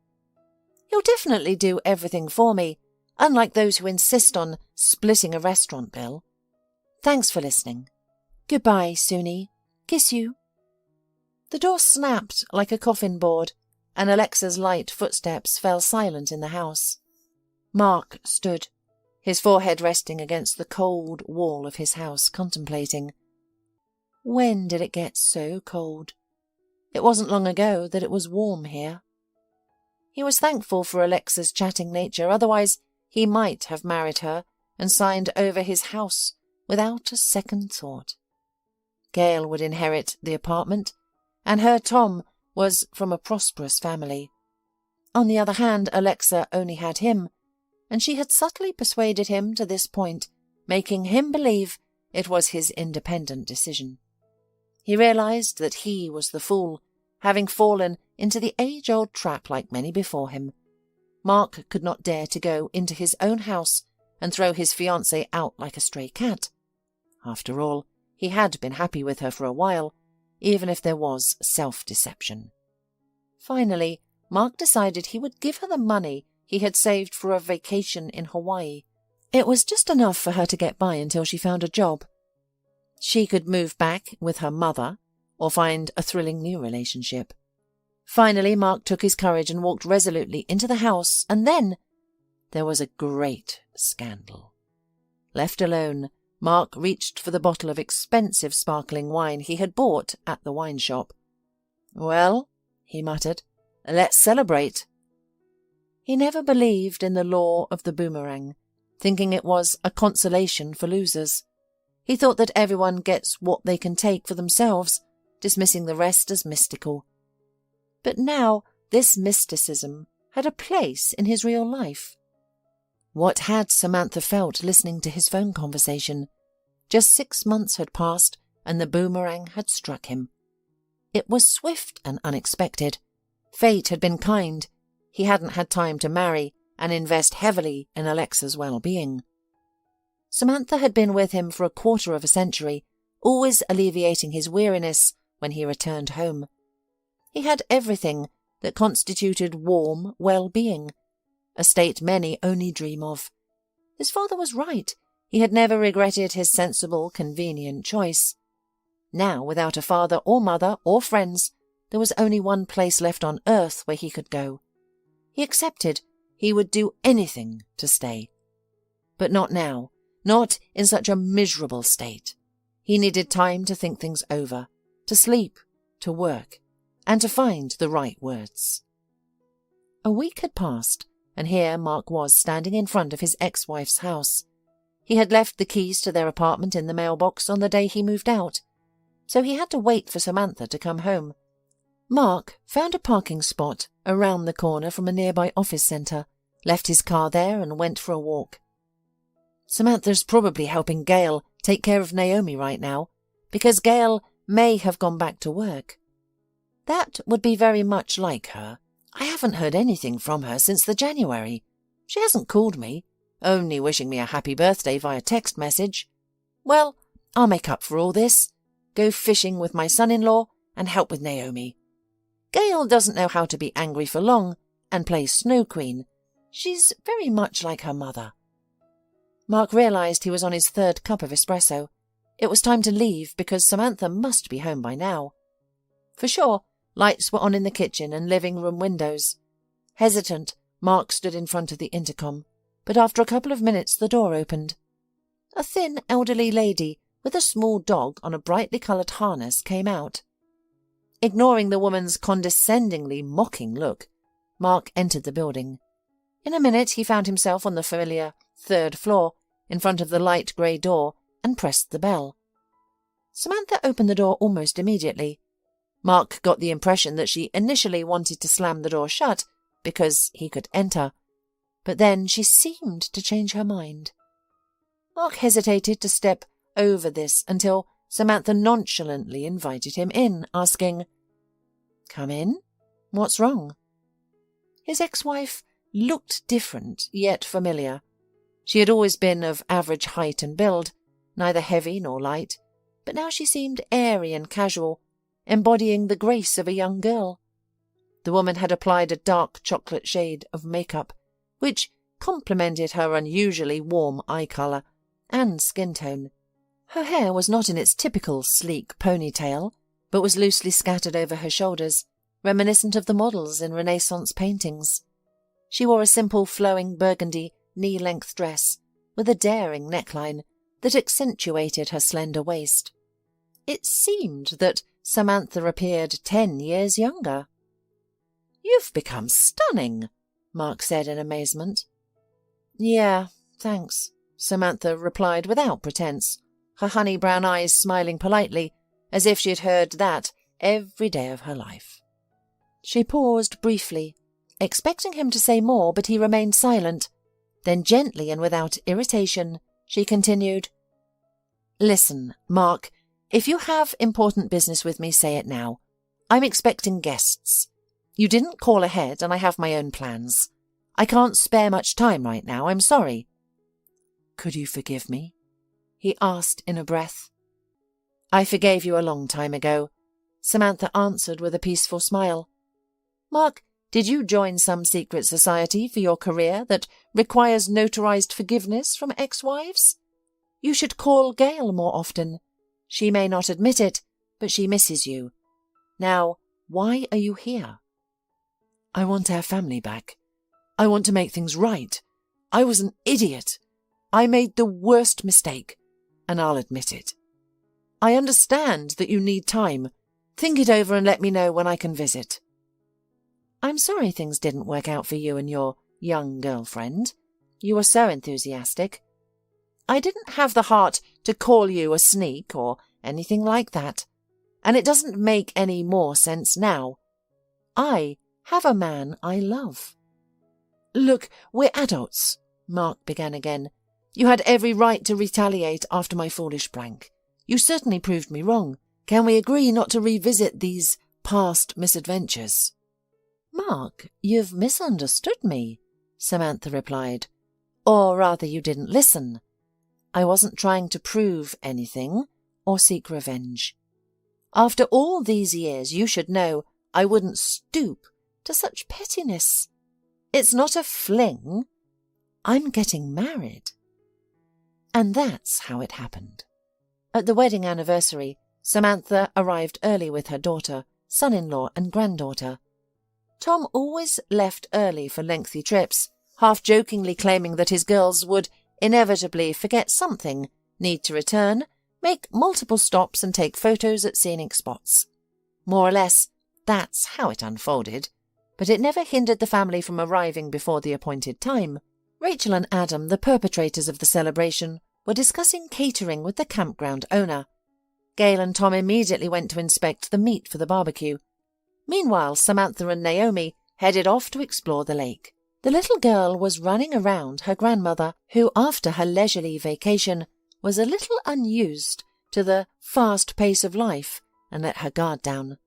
He'll definitely do everything for me, unlike those who insist on splitting a restaurant bill. Thanks for listening. Goodbye, Suni. Kiss you. The door snapped like a coffin board, and Alexa's light footsteps fell silent in the house. Mark stood, his forehead resting against the cold wall of his house, contemplating. When did it get so cold? It wasn't long ago that it was warm here. He was thankful for Alexa's chatting nature, otherwise he might have married her and signed over his house without a second thought. Gayle would inherit the apartment, and her Tom was from a prosperous family. On the other hand, Alexa only had him, and she had subtly persuaded him to this point, making him believe it was his independent decision. He realized that he was the fool, having fallen into the age-old trap like many before him. Mark could not dare to go into his own house and throw his fiancée out like a stray cat. After all, he had been happy with her for a while, even if there was self-deception. Finally, Mark decided he would give her the money he had saved for a vacation in Hawaii. It was just enough for her to get by until she found a job. She could move back with her mother or find a thrilling new relationship. Finally, Mark took his courage and walked resolutely into the house, and then there was a great scandal. Left alone, Mark reached for the bottle of expensive sparkling wine he had bought at the wine shop. "Well," he muttered, "let's celebrate." He never believed in the law of the boomerang, thinking it was a consolation for losers. He thought that everyone gets what they can take for themselves, dismissing the rest as mystical. But now this mysticism had a place in his real life. What had Samantha felt listening to his phone conversation? Just 6 months had passed, and the boomerang had struck him. It was swift and unexpected. Fate had been kind. He hadn't had time to marry and invest heavily in Alexa's well-being. Samantha had been with him for 1/4 of a century, always alleviating his weariness when he returned home. He had everything that constituted warm well-being, a state many only dream of. His father was right. He had never regretted his sensible, convenient choice. Now, without a father or mother or friends, there was only one place left on earth where he could go. He accepted. He would do anything to stay. But not now. Not in such a miserable state. He needed time to think things over, to sleep, to work, and to find the right words. A week had passed, and here Mark was standing in front of his ex-wife's house. He had left the keys to their apartment in the mailbox on the day he moved out, so he had to wait for Samantha to come home. Mark found a parking spot around the corner from a nearby office centre, left his car there and went for a walk. Samantha's probably helping Gayle take care of Naomi right now, because Gayle may have gone back to work. That would be very much like her. I haven't heard anything from her since the January. She hasn't called me, only wishing me a happy birthday via text message. Well, I'll make up for all this, go fishing with my son-in-law and help with Naomi. Gayle doesn't know how to be angry for long and plays Snow Queen. She's very much like her mother. Mark realized he was on his 3rd cup of espresso. It was time to leave because Samantha must be home by now. For sure, lights were on in the kitchen and living room windows. Hesitant, Mark stood in front of the intercom, but after a couple of minutes the door opened. A thin, elderly lady with a small dog on a brightly coloured harness came out. Ignoring the woman's condescendingly mocking look, Mark entered the building. In a minute he found himself on the familiar 3rd floor, in front of the light grey door, and pressed the bell. Samantha opened the door almost immediately. Mark got the impression that she initially wanted to slam the door shut because he could enter, but then she seemed to change her mind. Mark hesitated to step over this until Samantha nonchalantly invited him in, asking, "Come in? What's wrong?" His ex-wife looked different, yet familiar. She had always been of average height and build, neither heavy nor light, but now she seemed airy and casual, embodying the grace of a young girl. The woman had applied a dark chocolate shade of makeup, which complemented her unusually warm eye colour and skin tone. Her hair was not in its typical sleek ponytail, but was loosely scattered over her shoulders, reminiscent of the models in Renaissance paintings. She wore a simple flowing burgundy knee-length dress with a daring neckline that accentuated her slender waist. It seemed that Samantha appeared 10 years younger. "You've become stunning," Mark said in amazement. "Yeah, thanks," Samantha replied without pretense, her honey brown eyes smiling politely, as if she had heard that every day of her life. She paused briefly, expecting him to say more, but he remained silent. Then gently and without irritation, she continued, "Listen, Mark, If you have important business with me, say it now. I'm expecting guests. You didn't call ahead and I have my own plans. I can't spare much time right now, I'm sorry. Could you forgive me? He asked in a breath. I forgave you a long time ago, Samantha answered with a peaceful smile. Mark, did you join some secret society for your career that requires notarized forgiveness from ex-wives? You should call Gayle more often. She may not admit it, but she misses you. Now, why are you here? I want our family back. I want to make things right. I was an idiot. I made the worst mistake, and I'll admit it. I understand that you need time. Think it over and let me know when I can visit. I'm sorry things didn't work out for you and your young girlfriend. You were so enthusiastic. I didn't have the heart to call you a sneak or anything like that, and it doesn't make any more sense now. I have a man I love. Look, we're adults, Mark began again. You had every right to retaliate after my foolish prank. You certainly proved me wrong. Can we agree not to revisit these past misadventures? Mark, you've misunderstood me, Samantha replied. Or rather, you didn't listen. I wasn't trying to prove anything or seek revenge. After all these years, you should know I wouldn't stoop to such pettiness. It's not a fling. I'm getting married. And that's how it happened. At the wedding anniversary, Samantha arrived early with her daughter, son-in-law and granddaughter. Tom always left early for lengthy trips, half-jokingly claiming that his girls would inevitably forget something, need to return, make multiple stops and take photos at scenic spots. More or less, that's how it unfolded, but it never hindered the family from arriving before the appointed time. Rachel and Adam, the perpetrators of the celebration, were discussing catering with the campground owner. Gayle and Tom immediately went to inspect the meat for the barbecue. Meanwhile, Samantha and Naomi headed off to explore the lake. The little girl was running around her grandmother, who, after her leisurely vacation, was a little unused to the fast pace of life and let her guard down.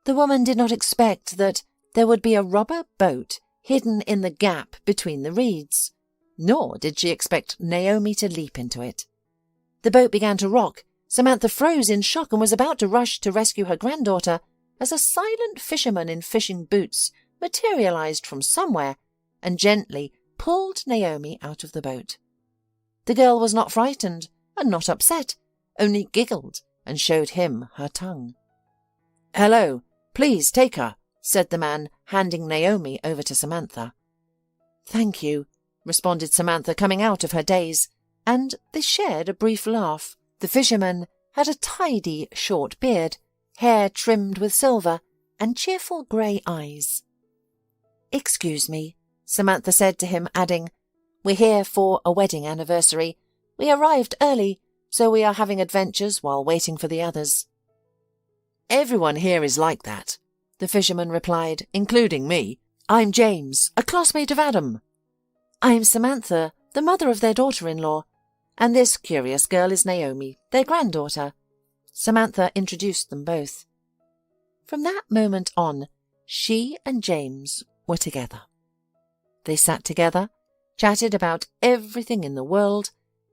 The woman did not expect that there would be a rubber boat hidden in the gap between the reeds, nor did she expect Naomi to leap into it. The boat began to rock. Samantha froze in shock and was about to rush to rescue her granddaughter as a silent fisherman in fishing boots materialized from somewhere and gently pulled Naomi out of the boat. The girl was not frightened and not upset, only giggled and showed him her tongue. "Hello, please take her," said the man, handing Naomi over to Samantha. "Thank you," responded Samantha, coming out of her daze, and they shared a brief laugh. The fisherman had a tidy short beard, hair trimmed with silver, and cheerful grey eyes. "Excuse me," Samantha said to him, adding, "We're here for a wedding anniversary. We arrived early, so we are having adventures while waiting for the others." "Everyone here is like that," the fisherman replied, "including me. I'm James, a classmate of Adam." "I'm Samantha, the mother of their daughter-in-law, and this curious girl is Naomi, their granddaughter." Samantha introduced them both. From that moment on, she and James were together. They sat together, chatted about everything in the world,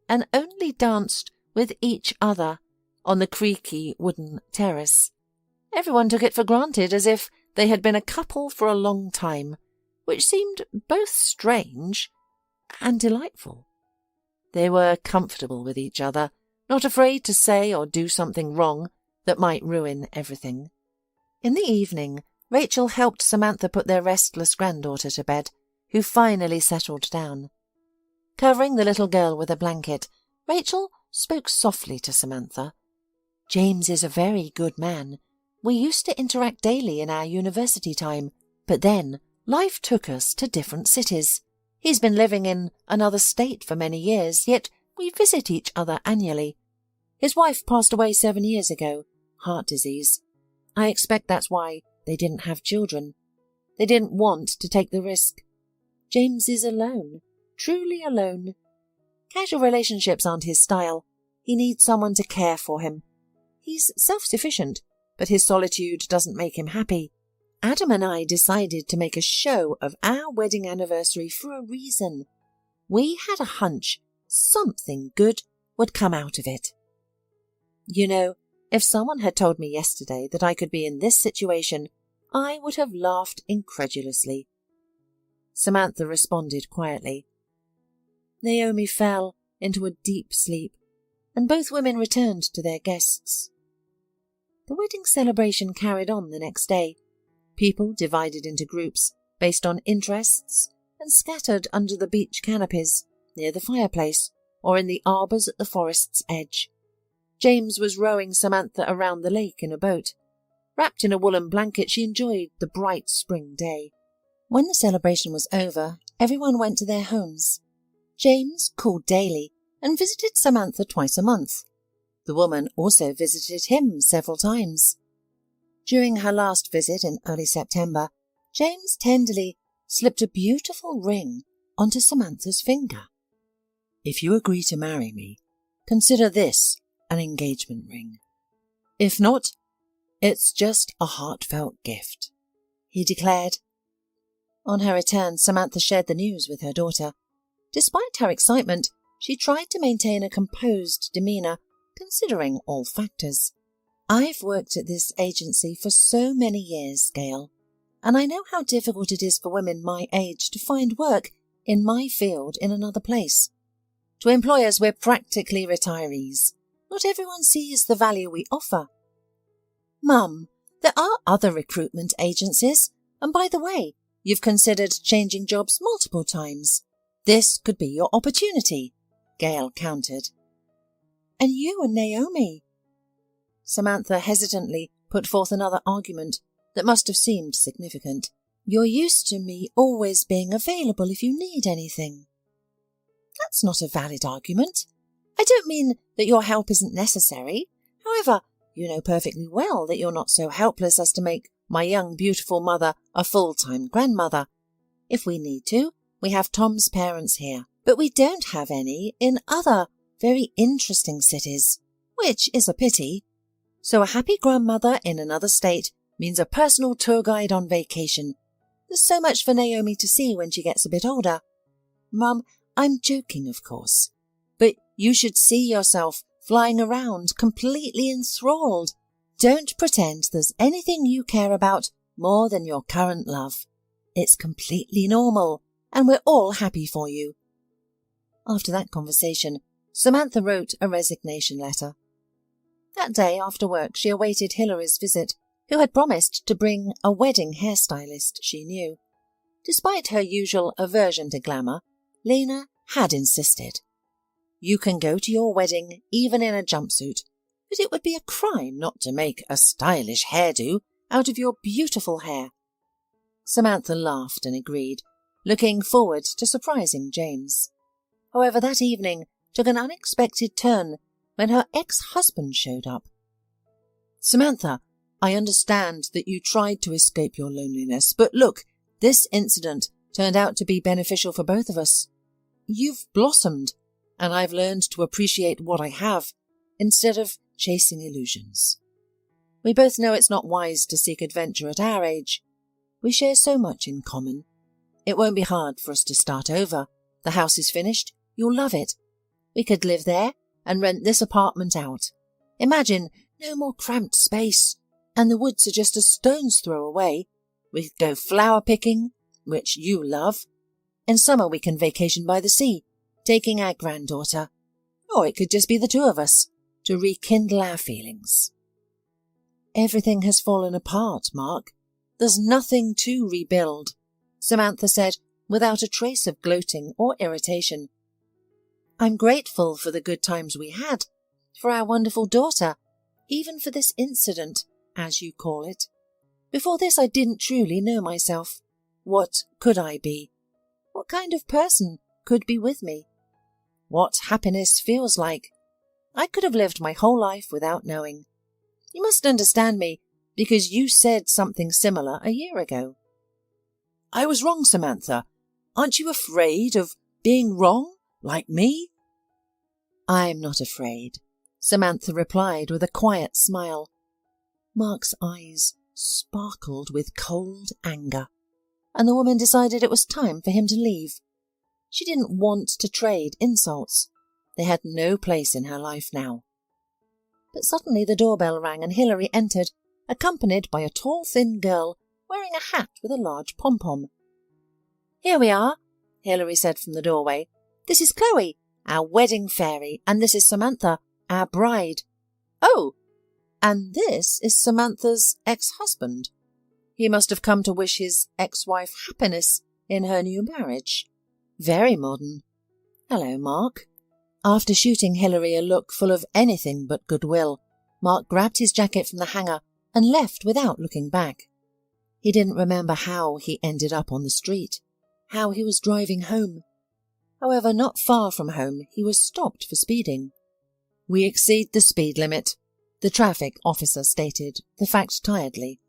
and only danced with each other on the creaky wooden terrace. Everyone took it for granted as if they had been a couple for a long time, which seemed both strange and delightful. They were comfortable with each other, not afraid to say or do something wrong that might ruin everything. In the evening, Rachel helped Samantha put their restless granddaughter to bed, who finally settled down. Covering the little girl with a blanket, Rachel spoke softly to Samantha. "James is a very good man. We used to interact daily in our university time, but then life took us to different cities. He's been living in another state for many years, yet we visit each other annually. His wife passed away 7 years ago, heart disease. I expect that's why they didn't have children. They didn't want to take the risk. James is alone, truly alone. Casual relationships aren't his style. He needs someone to care for him. He's self-sufficient, but his solitude doesn't make him happy. Adam and I decided to make a show of our wedding anniversary for a reason. We had a hunch something good would come out of it. You know, if someone had told me yesterday that I could be in this situation, I would have laughed incredulously. Samantha responded quietly. Naomi fell into a deep sleep, and both women returned to their guests. The wedding celebration carried on the next day. People divided into groups based on interests and scattered under the beech canopies, near the fireplace, or in the arbours at the forest's edge. James was rowing Samantha around the lake in a boat. Wrapped in a woolen blanket, she enjoyed the bright spring day. When the celebration was over, everyone went to their homes. James called daily and visited Samantha twice a month. The woman also visited him several times. During her last visit in early September, James tenderly slipped a beautiful ring onto Samantha's finger. If you agree to marry me, consider this an engagement ring. If not, it's just a heartfelt gift, he declared. On her return, Samantha shared the news with her daughter. Despite her excitement, she tried to maintain a composed demeanour, considering all factors. I've worked at this agency for so many years, Gayle, and I know how difficult it is for women my age to find work in my field in another place. To employers, we're practically retirees. Not everyone sees the value we offer. Mum, there are other recruitment agencies, and by the way, you've considered changing jobs multiple times. This could be your opportunity, Gayle countered. And you and Naomi. Samantha hesitantly put forth another argument that must have seemed significant. You're used to me always being available if you need anything. That's not a valid argument. I don't mean that your help isn't necessary. However, you know perfectly well that you're not so helpless as to make my young, beautiful mother a full-time grandmother. If we need to, we have Tom's parents here, but we don't have any in other very interesting cities, which is a pity. So a happy grandmother in another state means a personal tour guide on vacation. There's so much for Naomi to see when she gets a bit older. Mum, I'm joking, of course, but you should see yourself flying around completely enthralled. Don't pretend there's anything you care about more than your current love. It's completely normal, and we're all happy for you. After that conversation, Samantha wrote a resignation letter. That day after work, she awaited Hilary's visit, who had promised to bring a wedding hairstylist she knew. Despite her usual aversion to glamour, Lena had insisted. You can go to your wedding even in a jumpsuit, but it would be a crime not to make a stylish hairdo out of your beautiful hair. Samantha laughed and agreed, looking forward to surprising James. However, that evening took an unexpected turn when her ex-husband showed up. Samantha, I understand that you tried to escape your loneliness, but look, this incident turned out to be beneficial for both of us. You've blossomed, and I've learned to appreciate what I have, instead of chasing illusions. We both know it's not wise to seek adventure at our age. We share so much in common. It won't be hard for us to start over. The house is finished. You'll love it. We could live there and rent this apartment out. Imagine, no more cramped space, and the woods are just a stone's throw away. We could go flower picking, which you love. In summer we can vacation by the sea, taking our granddaughter. Or it could just be the two of us, to rekindle our feelings. Everything has fallen apart, Mark. There's nothing to rebuild, Samantha said, without a trace of gloating or irritation. I'm grateful for the good times we had, for our wonderful daughter, even for this incident, as you call it. Before this I didn't truly know myself. What could I be? What kind of person could be with me? What happiness feels like? I could have lived my whole life without knowing. You must understand me, because you said something similar a year ago. I was wrong, Samantha. Aren't you afraid of being wrong, like me? I'm not afraid. Samantha replied with a quiet smile. Mark's eyes sparkled with cold anger, and the woman decided it was time for him to leave. She didn't want to trade insults. They had no place in her life now. But suddenly the doorbell rang and Hilary entered, accompanied by a tall, thin girl wearing a hat with a large pom-pom. "Here we are," Hilary said from the doorway. "This is Chloe, our wedding fairy, and this is Samantha, our bride. Oh, and this is Samantha's ex-husband. He must have come to wish his ex-wife happiness in her new marriage. Very modern. Hello, Mark." After shooting Hilary a look full of anything but goodwill, Mark grabbed his jacket from the hanger and left without looking back. He didn't remember how he ended up on the street, how he was driving home. However, not far from home, he was stopped for speeding. "We exceed the speed limit," the traffic officer stated, the fact tiredly.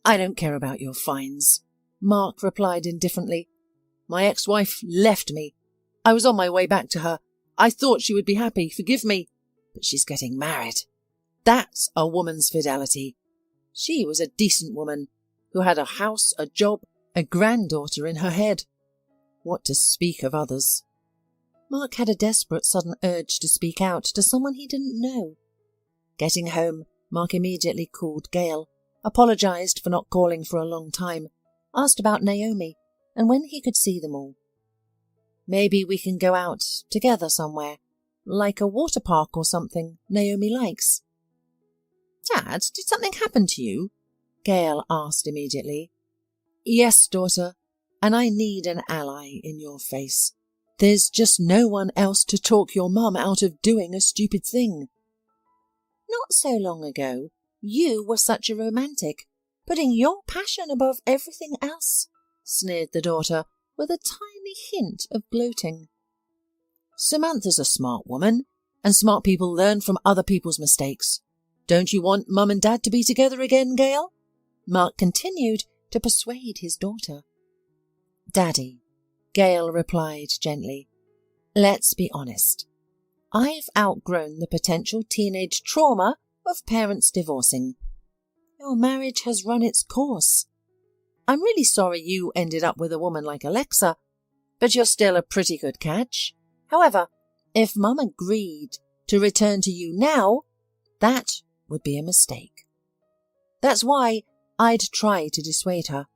"I don't care about your fines," Mark replied indifferently. "My ex-wife left me. I was on my way back to her. I thought she would be happy, forgive me, but she's getting married. That's a woman's fidelity. She was a decent woman who had a house, a job, a granddaughter in her head. What to speak of others?" Mark had a desperate sudden urge to speak out to someone he didn't know. Getting home, Mark immediately called Gayle, apologised for not calling for a long time, asked about Naomi, and when he could see them all. "Maybe we can go out together somewhere, like a water park or something Naomi likes." "Dad, did something happen to you?" Gayle asked immediately. "Yes, daughter, and I need an ally in your face. There's just no one else to talk your mum out of doing a stupid thing." "Not so long ago, you were such a romantic, putting your passion above everything else," sneered the daughter, with a tiny hint of gloating. "Samantha's a smart woman, and smart people learn from other people's mistakes. Don't you want Mum and Dad to be together again, Gayle?" Mark continued to persuade his daughter. "Daddy," Gayle replied gently, "let's be honest. I've outgrown the potential teenage trauma of parents divorcing. Your marriage has run its course. I'm really sorry you ended up with a woman like Alexa, but you're still a pretty good catch. However, if Mum agreed to return to you now, that would be a mistake. That's why I'd try to dissuade her.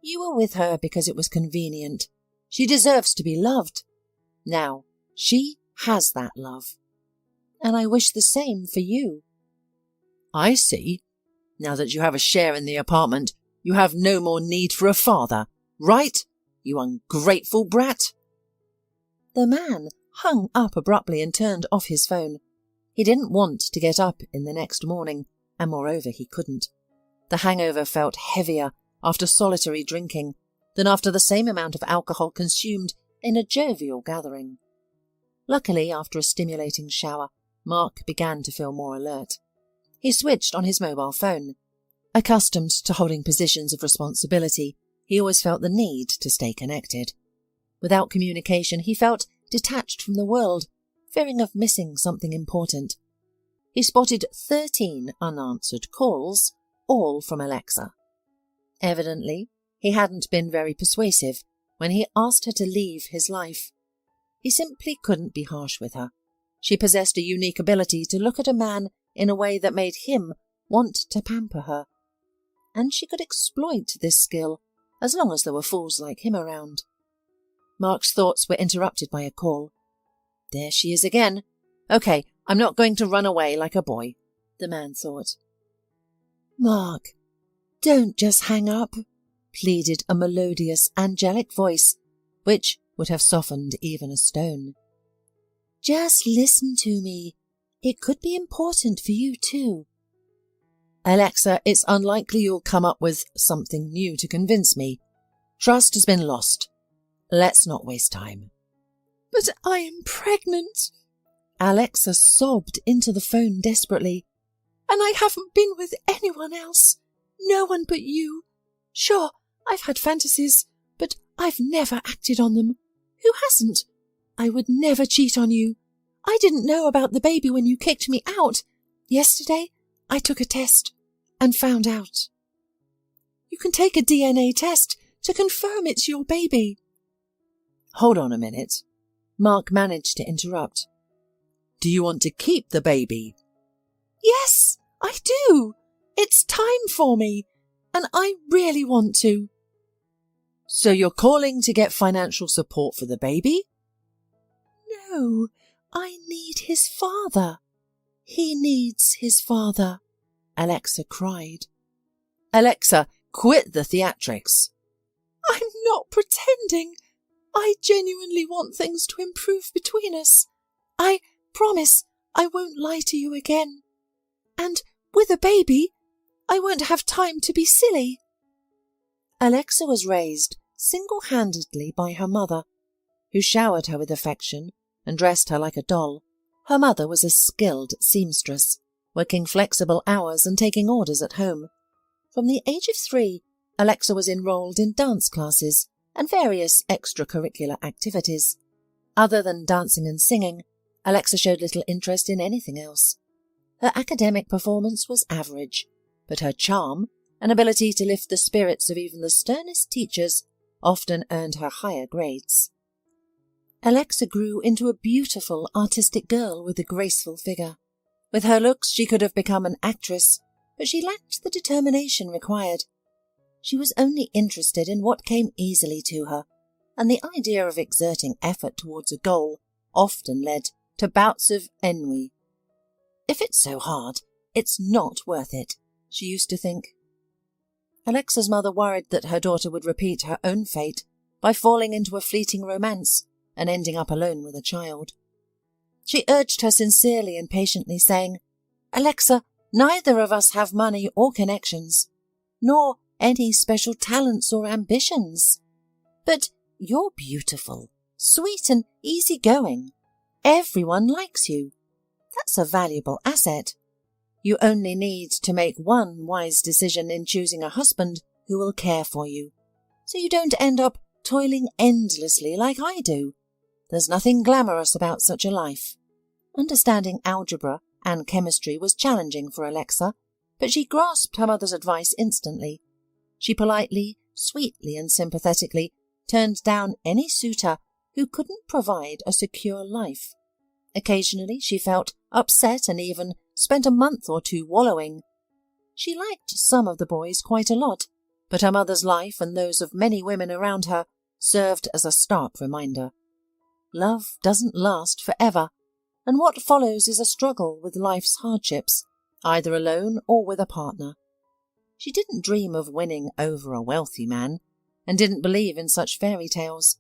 You were with her because it was convenient. She deserves to be loved. Now, she has that love. And I wish the same for you." "I see. Now that you have a share in the apartment, you have no more need for a father, right? You ungrateful brat." The man hung up abruptly and turned off his phone. He didn't want to get up in the next morning, and moreover he couldn't. The hangover felt heavier after solitary drinking than after the same amount of alcohol consumed in a jovial gathering. Luckily, after a stimulating shower, Mark began to feel more alert. He switched on his mobile phone. Accustomed to holding positions of responsibility, he always felt the need to stay connected. Without communication, he felt detached from the world, fearing of missing something important. He spotted 13 unanswered calls, all from Alexa. Evidently, he hadn't been very persuasive when he asked her to leave his life. He simply couldn't be harsh with her. She possessed a unique ability to look at a man in a way that made him want to pamper her. And she could exploit this skill, as long as there were fools like him around. Mark's thoughts were interrupted by a call. There she is again. Okay, I'm not going to run away like a boy, the man thought. "Mark, don't just hang up," pleaded a melodious, angelic voice, which would have softened even a stone. "Just listen to me. It could be important for you too." "Alexa, it's unlikely you'll come up with something new to convince me. Trust has been lost. Let's not waste time." "But I am pregnant," Alexa sobbed into the phone desperately. "And I haven't been with anyone else. No one but you. Sure, I've had fantasies, but I've never acted on them. Who hasn't? I would never cheat on you. I didn't know about the baby when you kicked me out. Yesterday, I took a test and found out. You can take a DNA test to confirm it's your baby. Hold on a minute. Mark managed to interrupt. Do you want to keep the baby? Yes, I do. It's time for me, and I really want to. So you're calling to get financial support for the baby? No, I need his father. He needs his father, Alexa cried. Alexa, quit the theatrics. I'm not pretending. I genuinely want things to improve between us. I promise I won't lie to you again. And with a baby, I won't have time to be silly. Alexa was raised single-handedly by her mother, who showered her with affection and dressed her like a doll. Her mother was a skilled seamstress, working flexible hours and taking orders at home. From the age of 3, Alexa was enrolled in dance classes and various extracurricular activities. Other than dancing and singing, Alexa showed little interest in anything else. Her academic performance was average, but her charm and ability to lift the spirits of even the sternest teachers often earned her higher grades. Alexa grew into a beautiful, artistic girl with a graceful figure. With her looks, she could have become an actress, but she lacked the determination required. She was only interested in what came easily to her, and the idea of exerting effort towards a goal often led to bouts of ennui. If it's so hard, it's not worth it, she used to think. Alexa's mother worried that her daughter would repeat her own fate by falling into a fleeting romance and ending up alone with a child. She urged her sincerely and patiently, saying, Alexa, neither of us have money or connections, nor any special talents or ambitions. But you're beautiful, sweet and easygoing. Everyone likes you. That's a valuable asset. You only need to make one wise decision in choosing a husband who will care for you, so you don't end up toiling endlessly like I do. There's nothing glamorous about such a life. Understanding algebra and chemistry was challenging for Alexa, but she grasped her mother's advice instantly. She politely, sweetly and sympathetically turned down any suitor who couldn't provide a secure life. Occasionally she felt upset and even spent a month or 2 wallowing. She liked some of the boys quite a lot, but her mother's life and those of many women around her served as a stark reminder. Love doesn't last forever, and what follows is a struggle with life's hardships, either alone or with a partner. She didn't dream of winning over a wealthy man, and didn't believe in such fairy tales.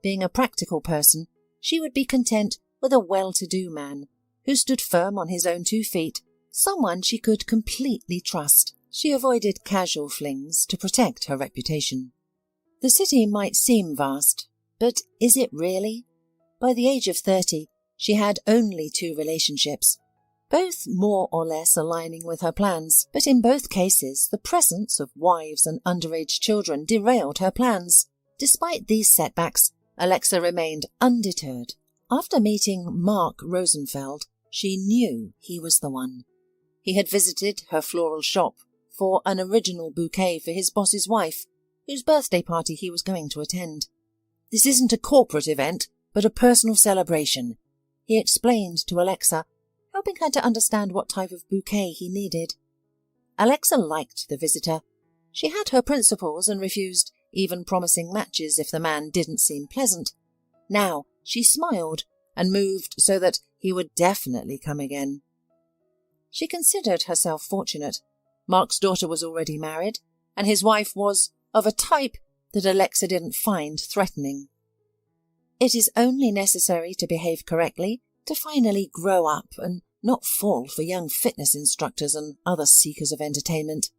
Being a practical person, she would be content with a well-to-do man who stood firm on his own 2 feet, someone she could completely trust. She avoided casual flings to protect her reputation. The city might seem vast, but is it really? By the age of 30, she had only 2 relationships, both more or less aligning with her plans, but in both cases the presence of wives and underage children derailed her plans. Despite these setbacks, Alexa remained undeterred. After meeting Mark Rosenfeld, she knew he was the one. He had visited her floral shop for an original bouquet for his boss's wife, whose birthday party he was going to attend. This isn't a corporate event, but a personal celebration, he explained to Alexa, helping her to understand what type of bouquet he needed. Alexa liked the visitor. She had her principles and refused even promising matches if the man didn't seem pleasant. Now she smiled and moved so that he would definitely come again. She considered herself fortunate. Mark's daughter was already married, and his wife was of a type that Alexa didn't find threatening. It is only necessary to behave correctly to finally grow up and not fall for young fitness instructors and other seekers of entertainment.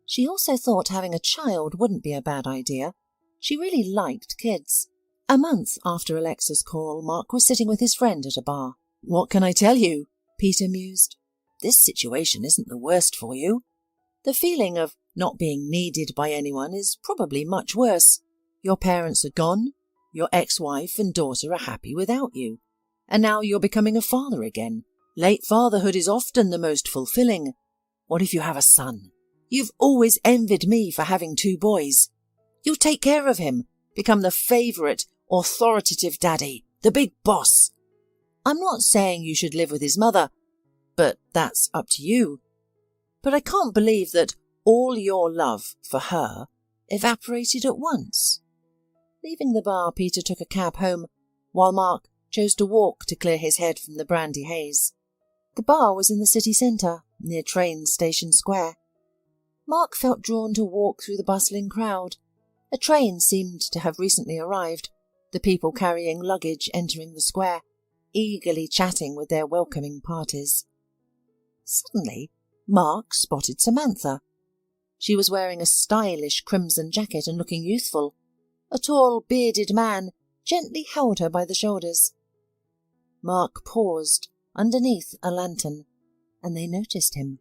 She also thought having a child wouldn't be a bad idea. She really liked kids. A month after Alexa's call, Mark was sitting with his friend at a bar. "What can I tell you?" Peter mused. "This situation isn't the worst for you. The feeling of not being needed by anyone is probably much worse. Your parents are gone. Your ex-wife and daughter are happy without you. And now you're becoming a father again. Late fatherhood is often the most fulfilling. What if you have a son? You've always envied me for having 2 boys. You'll take care of him, become the favourite, authoritative daddy, the big boss. I'm not saying you should live with his mother, but that's up to you. But I can't believe that all your love for her evaporated at once. Leaving the bar, Peter took a cab home, while Mark chose to walk to clear his head from the brandy haze. The bar was in the city centre, near train station square. Mark felt drawn to walk through the bustling crowd. A train seemed to have recently arrived, the people carrying luggage entering the square, eagerly chatting with their welcoming parties. Suddenly, Mark spotted Samantha. She was wearing a stylish crimson jacket and looking youthful. A tall, bearded man gently held her by the shoulders. Mark paused underneath a lantern, and they noticed him.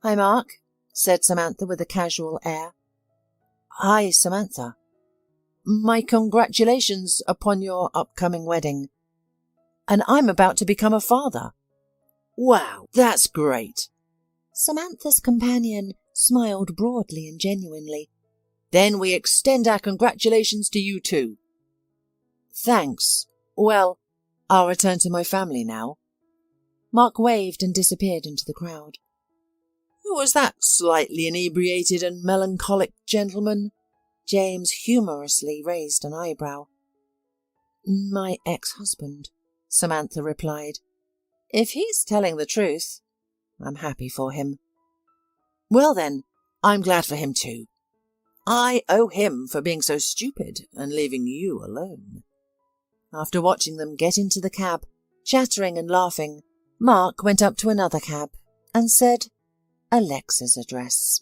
"Hi, Mark," said Samantha with a casual air. "Hi, Samantha. My congratulations upon your upcoming wedding. And I'm about to become a father." "Wow, that's great." Samantha's companion smiled broadly and genuinely. "Then we extend our congratulations to you too." "Thanks. Well, I'll return to my family now." Mark waved and disappeared into the crowd. "Who was that slightly inebriated and melancholic gentleman?" James humorously raised an eyebrow. "My ex-husband," Samantha replied. "If he's telling the truth, I'm happy for him." "Well then, I'm glad for him too. I owe him for being so stupid and leaving you alone." After watching them get into the cab, chattering and laughing, Mark went up to another cab and said Alexa's address.